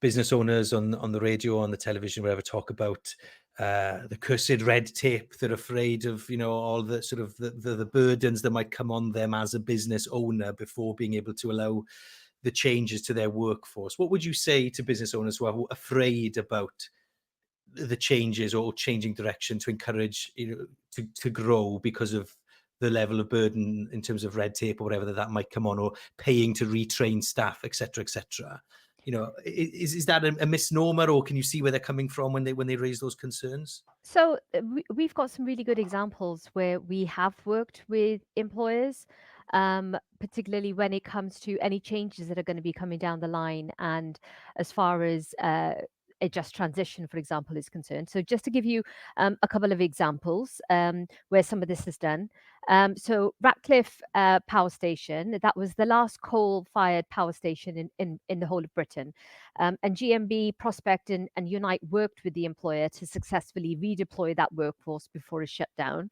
business owners on the radio, on the television, whatever, talk about the cursed red tape. They're afraid of, all the sort of the burdens that might come on them as a business owner before being able to allow the changes to their workforce. What would you say to business owners who are afraid about the changes or changing direction to encourage, to grow because of the level of burden in terms of red tape or whatever that might come on, or paying to retrain staff, etc., etc.? Is that a misnomer, or can you see where they're coming from when they raise those concerns? So we've got some really good examples where we have worked with employers, particularly when it comes to any changes that are going to be coming down the line. And as far as a just transition, for example, is concerned. So just to give you a couple of examples where some of this is done. So Ratcliffe Power Station, that was the last coal-fired power station in the whole of Britain. And GMB, Prospect and Unite worked with the employer to successfully redeploy that workforce before it shut down.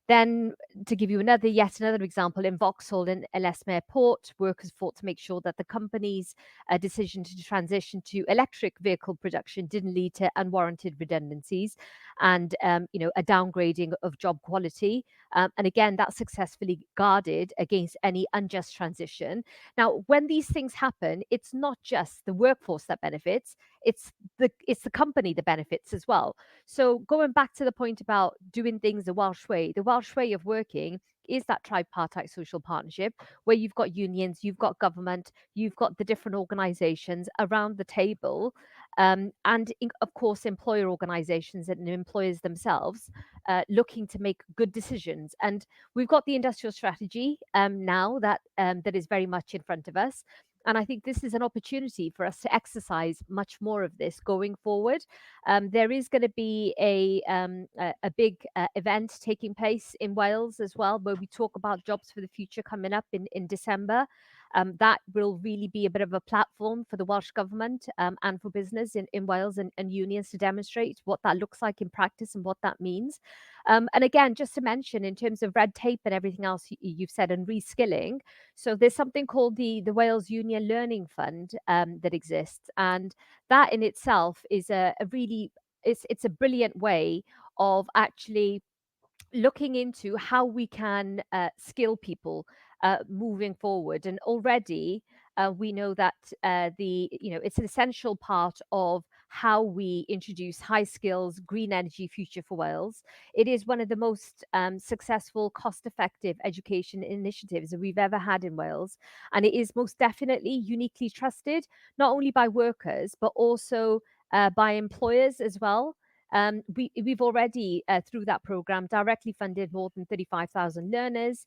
Then, to give you yet another example, in Vauxhall and Ellesmere Port, workers fought to make sure that the company's decision to transition to electric vehicle production didn't lead to unwarranted redundancies and a downgrading of job quality. And again, that successfully guarded against any unjust transition. Now, when these things happen, it's not just the workforce that benefits, it's the company that benefits as well. So going back to the point about doing things the Welsh way of working is that tripartite social partnership where you've got unions, you've got government, you've got the different organisations around the table, and of course employer organisations and employers themselves looking to make good decisions. And we've got the industrial strategy now that is very much in front of us. And I think this is an opportunity for us to exercise much more of this going forward. There is going to be a big event taking place in Wales as well, where we talk about jobs for the future coming up in December. That will really be a bit of a platform for the Welsh Government and for business in Wales and unions to demonstrate what that looks like in practice and what that means. And again, just to mention in terms of red tape and everything else you've said and reskilling, so there's something called the Wales Union Learning Fund that exists, and that in itself is it's a brilliant way of actually looking into how we can skill people moving forward. And already we know that it's an essential part of how we introduce high skills, green energy future for Wales. It is one of the most successful, cost-effective education initiatives that we've ever had in Wales. And it is most definitely uniquely trusted, not only by workers, but also by employers as well. We've already, through that programme, directly funded more than 35,000 learners.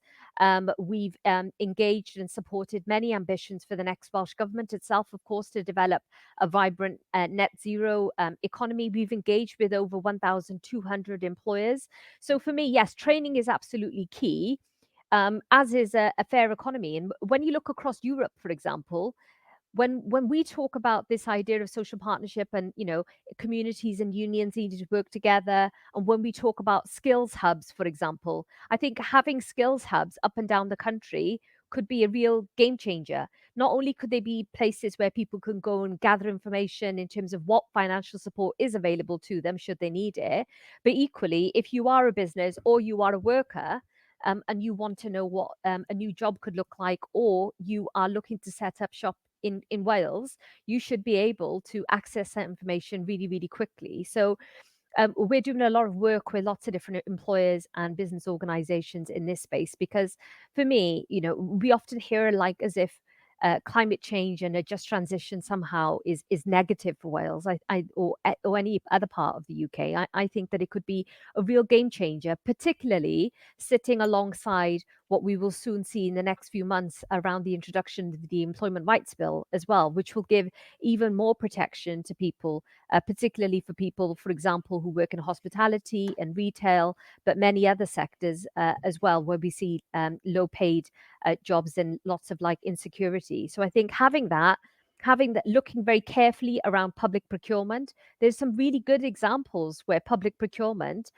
We've engaged and supported many ambitions for the next Welsh Government itself, of course, to develop a vibrant net zero economy. We've engaged with over 1,200 employers. So for me, yes, training is absolutely key, as is a fair economy. And when you look across Europe, for example, when we talk about this idea of social partnership and communities and unions needing to work together, and when we talk about skills hubs, for example, I think having skills hubs up and down the country could be a real game changer. Not only could they be places where people can go and gather information in terms of what financial support is available to them should they need it, but equally, if you are a business or you are a worker, and you want to know what a new job could look like, or you are looking to set up shop in Wales, you should be able to access that information really, really quickly. So we're doing a lot of work with lots of different employers and business organizations in this space, because for me, we often hear as if climate change and a just transition somehow is negative for Wales, or any other part of the UK. I think that it could be a real game changer, particularly sitting alongside what we will soon see in the next few months around the introduction of the Employment Rights Bill as well, which will give even more protection to people, particularly for people, for example, who work in hospitality and retail, but many other sectors as well, where we see low paid jobs and lots of insecurity. So I think having that, looking very carefully around public procurement, there's some really good examples where public procurement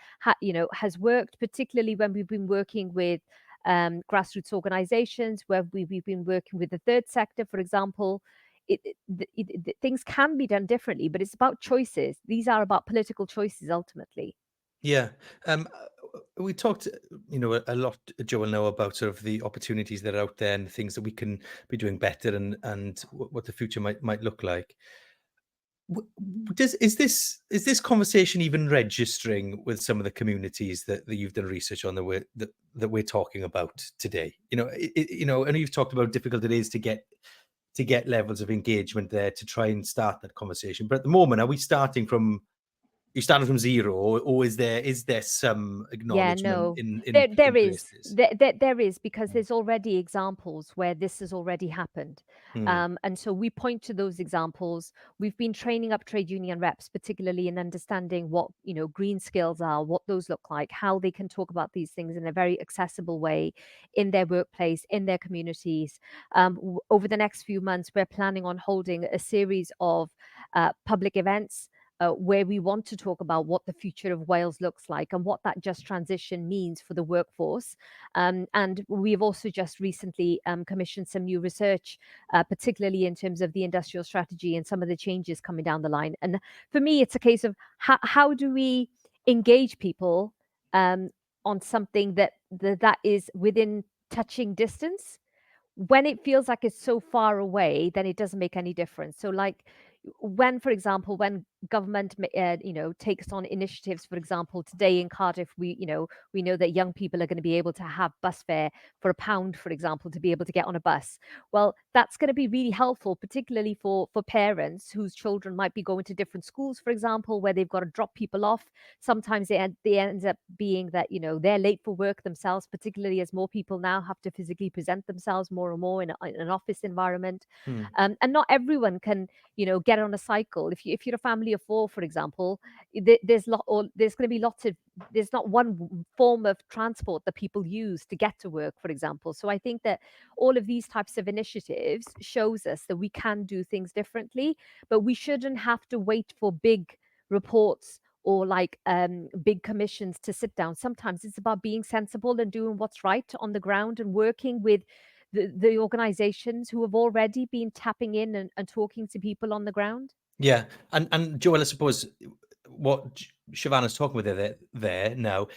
has worked, particularly when we've been working with grassroots organizations, where we've been working with the third sector, for example. Things can be done differently, but it's about choices. These are about political choices ultimately. Yeah. We talked, a lot, Joel, now about sort of the opportunities that are out there and the things that we can be doing better and what the future might look like. Is this conversation even registering with some of the communities that you've done research on that we're talking about today? I know you've talked about how difficult it is to get levels of engagement there to try and start that conversation. But at the moment, are we starting from you started from zero, or is there some acknowledgement no. in There places? there is, because there's already examples where this has already happened. And so we point to those examples. We've been training up trade union reps, particularly in understanding what, green skills are, what those look like, how they can talk about these things in a very accessible way in their workplace, in their communities. Over the next few months, we're planning on holding a series of public events where we want to talk about what the future of Wales looks like and what that just transition means for the workforce. And we've also just recently commissioned some new research, particularly in terms of the industrial strategy and some of the changes coming down the line. And for me, it's a case of how do we engage people on something that is within touching distance? When it feels like it's so far away, then it doesn't make any difference. So like when, for example, when government, takes on initiatives, for example, today in Cardiff, we know that young people are going to be able to have bus fare for £1, for example, to be able to get on a bus. Well, that's going to be really helpful, particularly for parents whose children might be going to different schools, for example, where they've got to drop people off. Sometimes they end up being that, they're late for work themselves, particularly as more people now have to physically present themselves more and more in an office environment. And not everyone can, get on a cycle. If you're a family of 4, for example, there's going to be there's not one form of transport that people use to get to work, for example. So I think that all of these types of initiatives shows us that we can do things differently, but we shouldn't have to wait for big reports or like big commissions to sit down. Sometimes it's about being sensible and doing what's right on the ground and working with the organizations who have already been tapping in and talking to people on the ground. Yeah, and Joel, I suppose what Shavanah's talking about there now,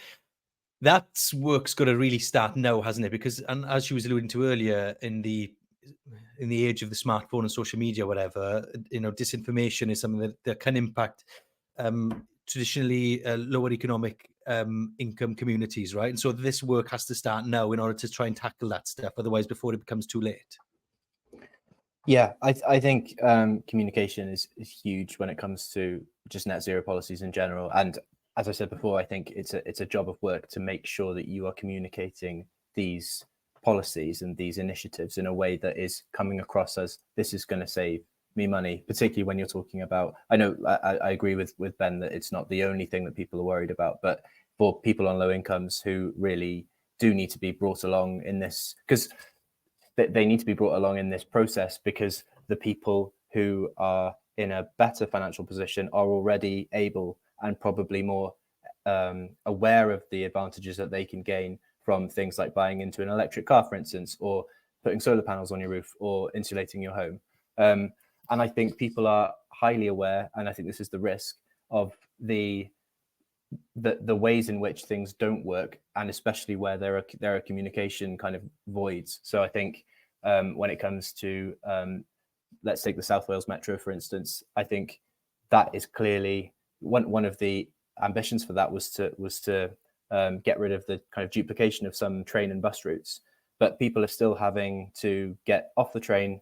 that work's got to really start now, hasn't it? Because, and as she was alluding to earlier, in the age of the smartphone and social media, whatever, disinformation is something that can impact traditionally lower economic income communities, right? And so this work has to start now in order to try and tackle that stuff, otherwise before it becomes too late. Yeah, I think communication is huge when it comes to just net zero policies in general. And as I said before, I think it's a job of work to make sure that you are communicating these policies and these initiatives in a way that is coming across as this is going to save me money, particularly when you're talking about, I know I agree with Ben that it's not the only thing that people are worried about, but for people on low incomes who really do need to be brought along in this, because they need to be brought along in this process, because the people who are in a better financial position are already able and probably more aware of the advantages that they can gain from things like buying into an electric car, for instance, or putting solar panels on your roof or insulating your home. And I think people are highly aware, and I think this is the risk of the ways in which things don't work, and especially where there are communication kind of voids. So I think when it comes to let's take the South Wales Metro, for instance, I think that is clearly one of the ambitions for that was to get rid of the kind of duplication of some train and bus routes, but people are still having to get off the train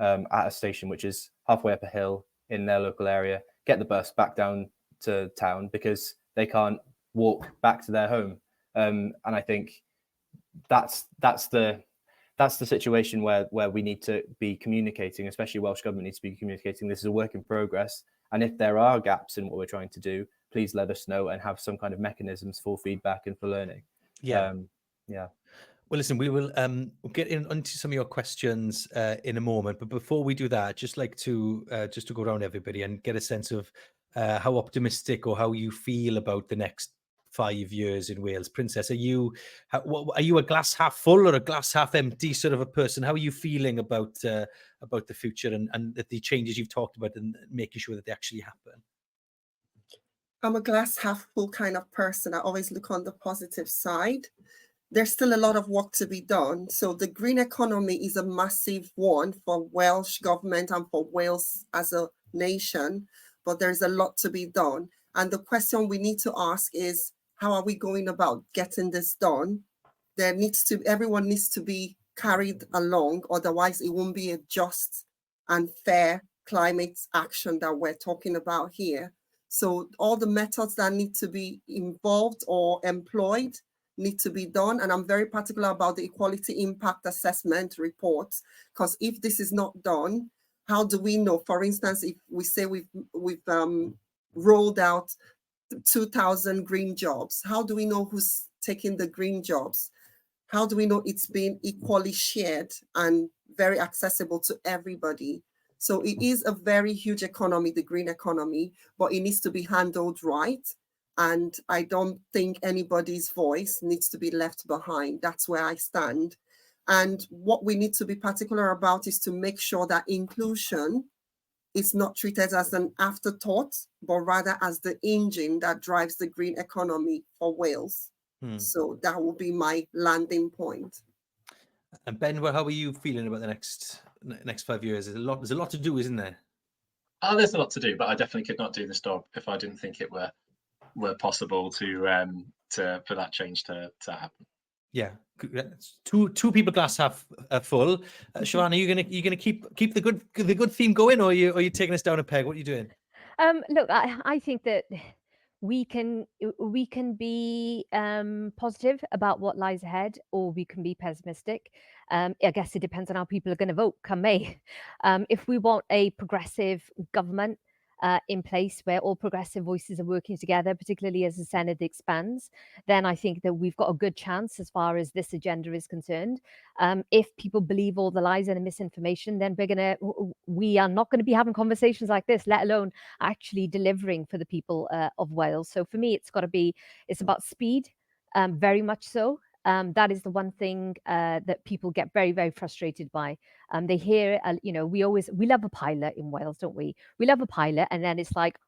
at a station which is halfway up a hill in their local area, get the bus back down to town because they can't walk back to their home. And I think that's the situation where we need to be communicating, especially Welsh Government needs to be communicating. This is a work in progress. And if there are gaps in what we're trying to do, please let us know and have some kind of mechanisms for feedback and for learning. Yeah. Yeah. Well, listen, we will get into some of your questions in a moment. But before we do that, I'd just like to just to go around everybody and get a sense of how optimistic or how you feel about the next 5 years in Wales. Princess, are you a glass half full or a glass half empty sort of a person? How are you feeling about the future and the changes you've talked about and making sure that they actually happen? I'm a glass half full kind of person. I always look on the positive side. There's still a lot of work to be done. So the green economy is a massive one for Welsh government and for Wales as a nation, but there's a lot to be done. And the question we need to ask is, how are we going about getting this done? Everyone needs to be carried along, otherwise it won't be a just and fair climate action that we're talking about here. So all the methods that need to be involved or employed need to be done. And I'm very particular about the equality impact assessment reports, because if this is not done, how do we know? For instance, if we say we've rolled out 2,000 green jobs, how do we know who's taking the green jobs? How do we know it's being equally shared and very accessible to everybody? So it is a very huge economy, the green economy, but it needs to be handled right. And I don't think anybody's voice needs to be left behind. That's where I stand. And what we need to be particular about is to make sure that inclusion is not treated as an afterthought, but rather as the engine that drives the green economy for Wales. So that will be my landing point. And Ben, well, how are you feeling about the next 5 years? There's a lot to do, isn't there? There's a lot to do, but I definitely could not do this job if I didn't think it were possible to for that change to happen. Yeah, two people glass half full. Shavanah, you gonna keep the good theme going, or are you taking us down a peg? What are you doing? Look, I think that we can be positive about what lies ahead, or we can be pessimistic. I guess it depends on how people are going to vote come May. If we want a progressive government in place where all progressive voices are working together, particularly as the Senedd expands, then I think that we've got a good chance as far as this agenda is concerned. If people believe all the lies and the misinformation, then we are not going to be having conversations like this, let alone actually delivering for the people of Wales. So for me, it's about speed, very much so. That is the one thing that people get very, very frustrated by. They hear, we love a pilot in Wales, don't we? We love a pilot, and then it's like,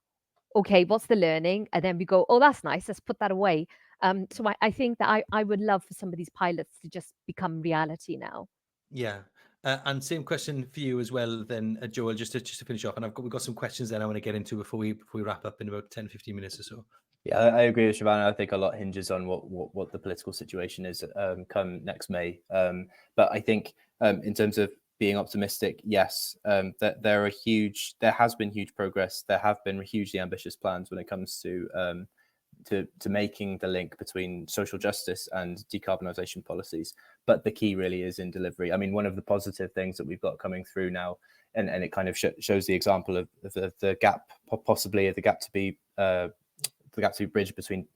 okay, what's the learning? And then we go, oh, that's nice, let's put that away. So I think that I would love for some of these pilots to just become reality now. Yeah. And same question for you as well then, Joel, just to finish off. And we've got some questions then I want to get into before we wrap up in about 10, 15 minutes or so. Yeah, I agree with Shavanah. I think a lot hinges on what the political situation is come next May. But I think in terms of being optimistic, yes, that there has been huge progress. There have been hugely ambitious plans when it comes to making the link between social justice and decarbonisation policies. But the key really is in delivery. I mean, one of the positive things that we've got coming through now, and it kind of shows the example of the gap, possibly the gap to be bridged between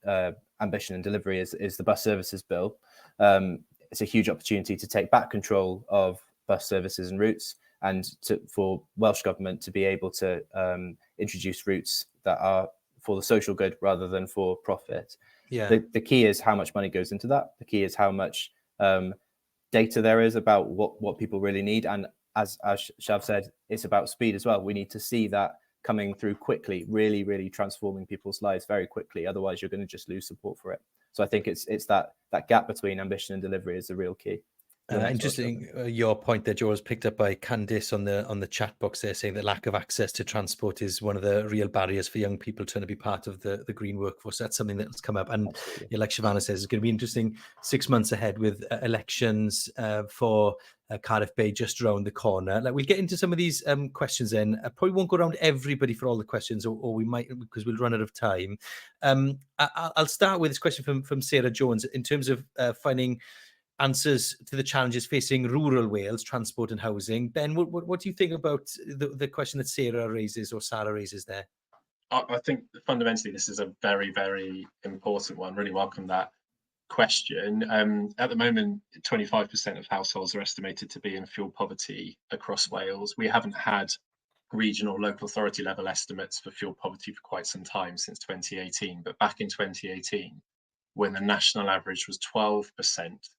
ambition and delivery is the bus services bill. It's a huge opportunity to take back control of bus services and routes, and for Welsh Government to be able to introduce routes that are for the social good rather than for profit. Yeah. The key is how much money goes into that. The key is how much data there is about what people really need. And as Shav said, it's about speed as well. We need to see that coming through quickly, really, really transforming people's lives very quickly. Otherwise, you're going to just lose support for it. So I think it's that gap between ambition and delivery is the real key. Interesting, your point there, Joel, was picked up by Candice on the chat box there, saying that lack of access to transport is one of the real barriers for young people trying to be part of the green workforce. That's something that's come up. And like Shavanah says, it's going to be interesting 6 months ahead with elections for Cardiff Bay just around the corner. We'll get into some of these questions then. I probably won't go around everybody for all the questions, or we might, because we'll run out of time. I'll start with this question from Sarah Jones in terms of finding answers to the challenges facing rural Wales, transport and housing. Ben, what do you think about the question that Sarah raises there? I think fundamentally this is a very, very important one. Really welcome that question. At the moment, 25% of households are estimated to be in fuel poverty across Wales. We haven't had regional local authority level estimates for fuel poverty for quite some time, since 2018. But back in 2018, when the national average was 12%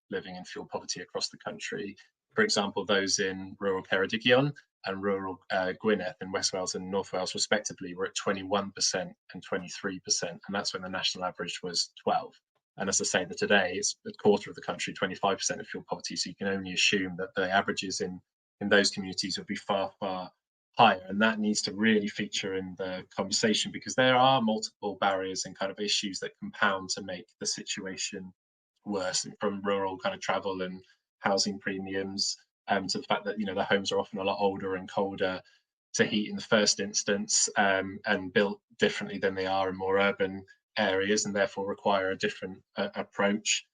living in fuel poverty across the country. For example, those in rural Ceredigion and rural Gwynedd in West Wales and North Wales respectively were at 21% and 23%, and that's when the national average was 12. And as I say, that today it's a quarter of the country, 25% of fuel poverty, so you can only assume that the averages in those communities would be far, far higher, and that needs to really feature in the conversation, because there are multiple barriers and kind of issues that compound to make the situation worse, from rural kind of travel and housing premiums to the fact that the homes are often a lot older and colder. to heat in the first instance, and built differently than they are in more urban areas, and therefore require a different approach,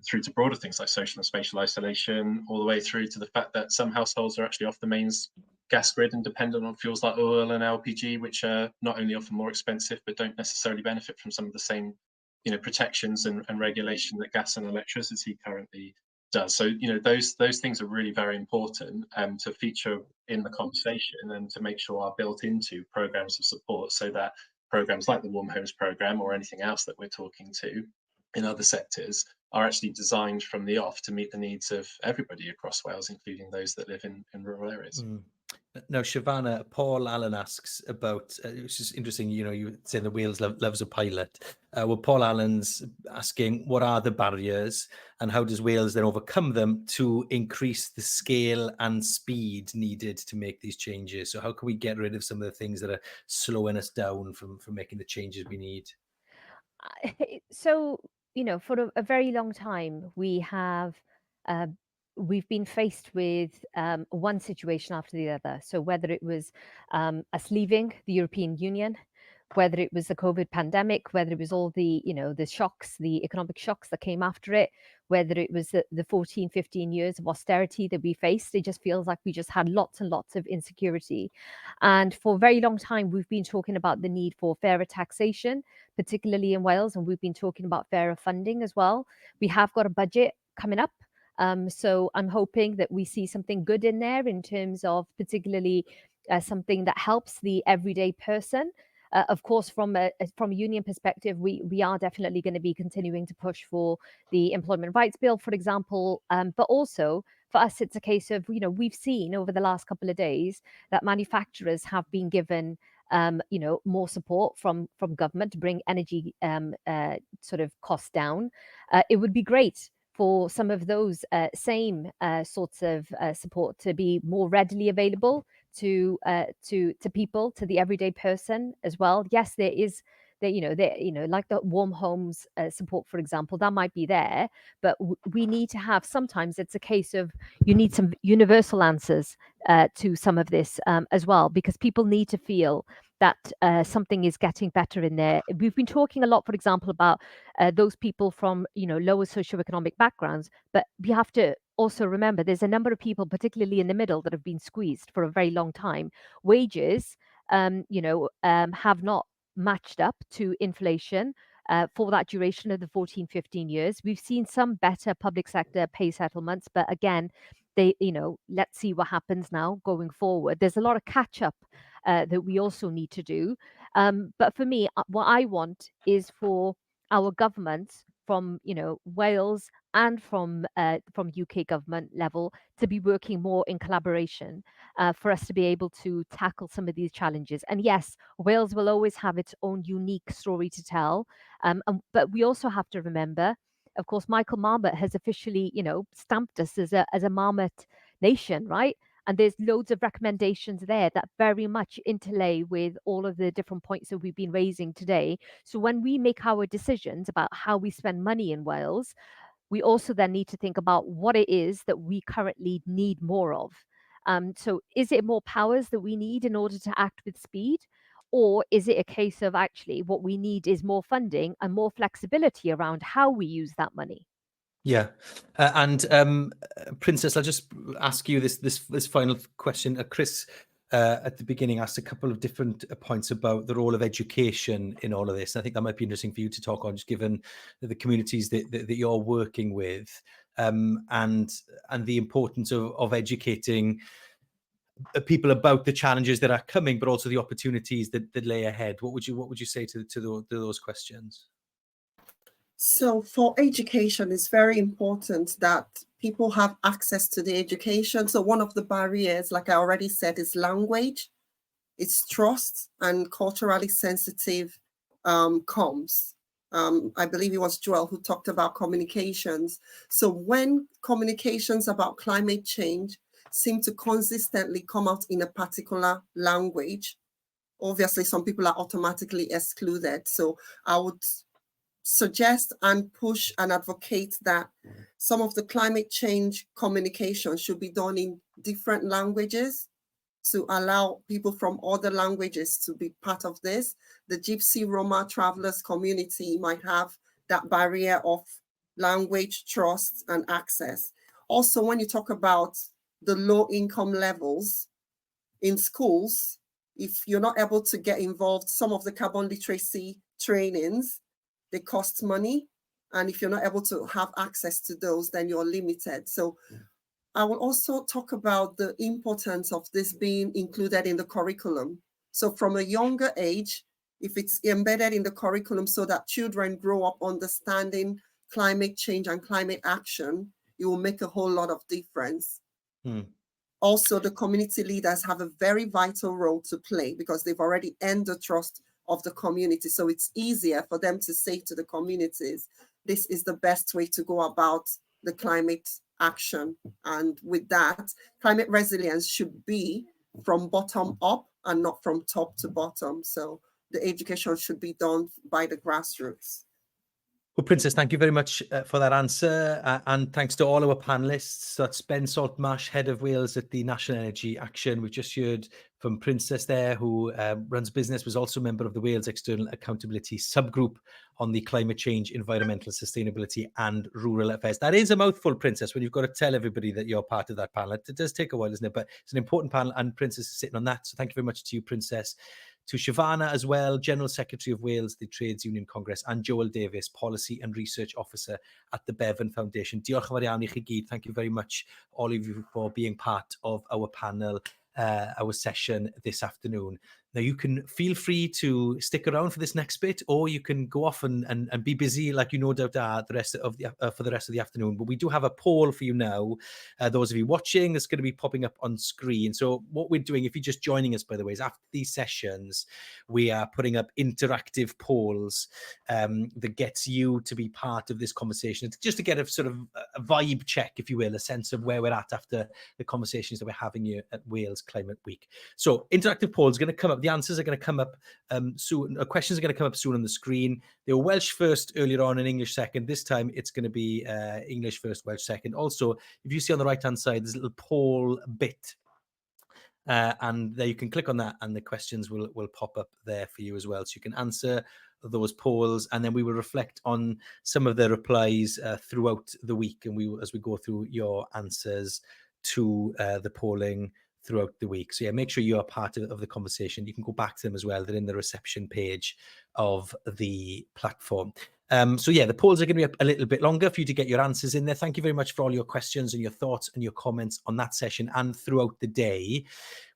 through to broader things like social and spatial isolation, all the way through to the fact that some households are actually off the mains gas grid and dependent on fuels like oil and LPG, which are not only often more expensive, but don't necessarily benefit from some of the same, protections and regulation that gas and electricity currently does. So, those things are really very important to feature in the conversation and to make sure are built into programs of support, so that programs like the Warm Homes Programme or anything else that we're talking to in other sectors are actually designed from the off to meet the needs of everybody across Wales, including those that live in rural areas. Now, Shavanah, Paul Allen asks about, which is interesting, you were saying that Wales loves a pilot. Well, Paul Allen's asking, what are the barriers and how does Wales then overcome them to increase the scale and speed needed to make these changes? So how can we get rid of some of the things that are slowing us down from making the changes we need? So, for a very long time, we've been faced with one situation after the other. So whether it was us leaving the European Union, whether it was the COVID pandemic, whether it was all the, the shocks, the economic shocks that came after it, whether it was the 14, 15 years of austerity that we faced, it just feels like we just had lots and lots of insecurity. And for a very long time, we've been talking about the need for fairer taxation, particularly in Wales, and we've been talking about fairer funding as well. We have got a budget coming up. So I'm hoping that we see something good in there in terms of particularly something that helps the everyday person. Of course, from a union perspective, we are definitely going to be continuing to push for the Employment Rights Bill, for example. But also for us, it's a case of, we've seen over the last couple of days that manufacturers have been given more support from government to bring energy sort of costs down. It would be great for some of those same sorts of support to be more readily available to people, to the everyday person as well. Yes, there is like the warm homes support, for example, that might be there, but we need to have, sometimes it's a case of you need some universal answers to some of this as well, because people need to feel that something is getting better in there. We've been talking a lot, for example, about those people from lower socioeconomic backgrounds, but we have to also remember there's a number of people, particularly in the middle, that have been squeezed for a very long time. Wages, have not matched up to inflation for that duration of the 14, 15 years. We've seen some better public sector pay settlements, but again, let's see what happens now going forward. There's a lot of catch up that we also need to do. But for me, what I want is for our governments from Wales and from UK government level to be working more in collaboration for us to be able to tackle some of these challenges. And yes, Wales will always have its own unique story to tell, but we also have to remember, of course, Michael Marmot has officially stamped us as a Marmot nation, right? And there's loads of recommendations there that very much interlay with all of the different points that we've been raising today. So when we make our decisions about how we spend money in Wales, we also then need to think about what it is that we currently need more of. So is it more powers that we need in order to act with speed? Or is it a case of actually what we need is more funding and more flexibility around how we use that money? Yeah, and Princess, I'll just ask you this final question. Chris at the beginning asked a couple of different points about the role of education in all of this. I think that might be interesting for you to talk on, just given the communities that you're working with, and the importance of educating people about the challenges that are coming, but also the opportunities that lay ahead. What would you say to those questions? So for education, it's very important that people have access to the education. So one of the barriers, like I already said, is language, it's trust, and culturally sensitive comms. I believe it was Joel who talked about communications. So when communications about climate change seem to consistently come out in a particular language, obviously some people are automatically excluded. So I would suggest and push and advocate that some of the climate change communication should be done in different languages to allow people from other languages to be part of this. The Gypsy Roma travelers community might have that barrier of language, trust, and access. Also, when you talk about the low income levels in schools, if you're not able to get involved, some of the carbon literacy trainings, they cost money. And if you're not able to have access to those, then you're limited. So I will also talk about the importance of this being included in the curriculum. So from a younger age, if it's embedded in the curriculum so that children grow up understanding climate change and climate action, it will make a whole lot of difference. Also, the community leaders have a very vital role to play because they've already earned the trust of the community. So it's easier for them to say to the communities, this is the best way to go about the climate action. And with that, climate resilience should be from bottom up and not from top to bottom. So the education should be done by the grassroots. Well, Princess, thank you very much for that answer. And thanks to all our panelists. That's Ben Saltmarsh, Head of Wales at the National Energy Action. We've just heard from Princess there, who runs business, was also a member of the Wales External Accountability Subgroup on the climate change, environmental sustainability and rural affairs. That is a mouthful, Princess, when you've got to tell everybody that you're part of that panel. It does take a while, isn't it? But it's an important panel, and Princess is sitting on that. So thank you very much to you, Princess. To Shavanah as well, General Secretary of Wales, the Trades Union Congress, and Joel Davies, Policy and Research Officer at the Bevan Foundation. Diolch yn fawr iawn I chi gyd. Thank you very much, all of you, for being part of our panel, our session this afternoon. Now, you can feel free to stick around for this next bit, or you can go off and be busy, like you no doubt are, the rest of the for the rest of the afternoon. But we do have a poll for you now. Those of you watching, it's going to be popping up on screen. So what we're doing, if you're just joining us, by the way, is after these sessions, we are putting up interactive polls that gets you to be part of this conversation, just to get a sort of a vibe check, if you will, a sense of where we're at after the conversations that we're having here at Wales Climate Week. So interactive polls are going to come up. The answers are going to come up soon. Questions are going to come up soon on the screen. They were Welsh first earlier on and English second. This time it's going to be English first, Welsh second. Also, if you see on the right-hand side, there's a little poll bit. And there you can click on that and the questions will pop up there for you as well. So you can answer those polls, and then we will reflect on some of the replies throughout the week, and as we go through your answers to the polling throughout the week. So yeah, make sure you are part of the conversation. You can go back to them as well. They're in the reception page of the platform. So yeah, the polls are going to be a little bit longer for you to get your answers in there. Thank you very much for all your questions and your thoughts and your comments on that session and throughout the day.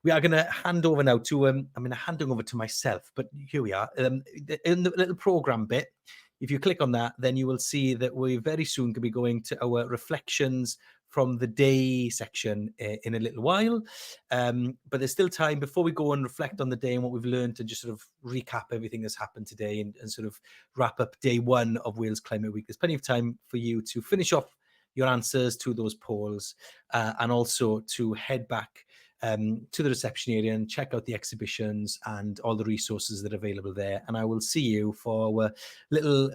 We are going to hand over now to, I'm handing over to myself, but here we are. In the little program bit, if you click on that, then you will see that we very soon could be going to our reflections from the day section in a little while. But there's still time before we go and reflect on the day and what we've learned, and just sort of recap everything that's happened today and sort of wrap up day one of Wales Climate Week. There's plenty of time for you to finish off your answers to those polls and also to head back to the reception area and check out the exhibitions and all the resources that are available there. And I will see you for our little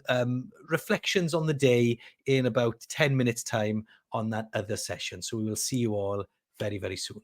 reflections on the day in about 10 minutes time on that other session. So we will see you all very, very soon.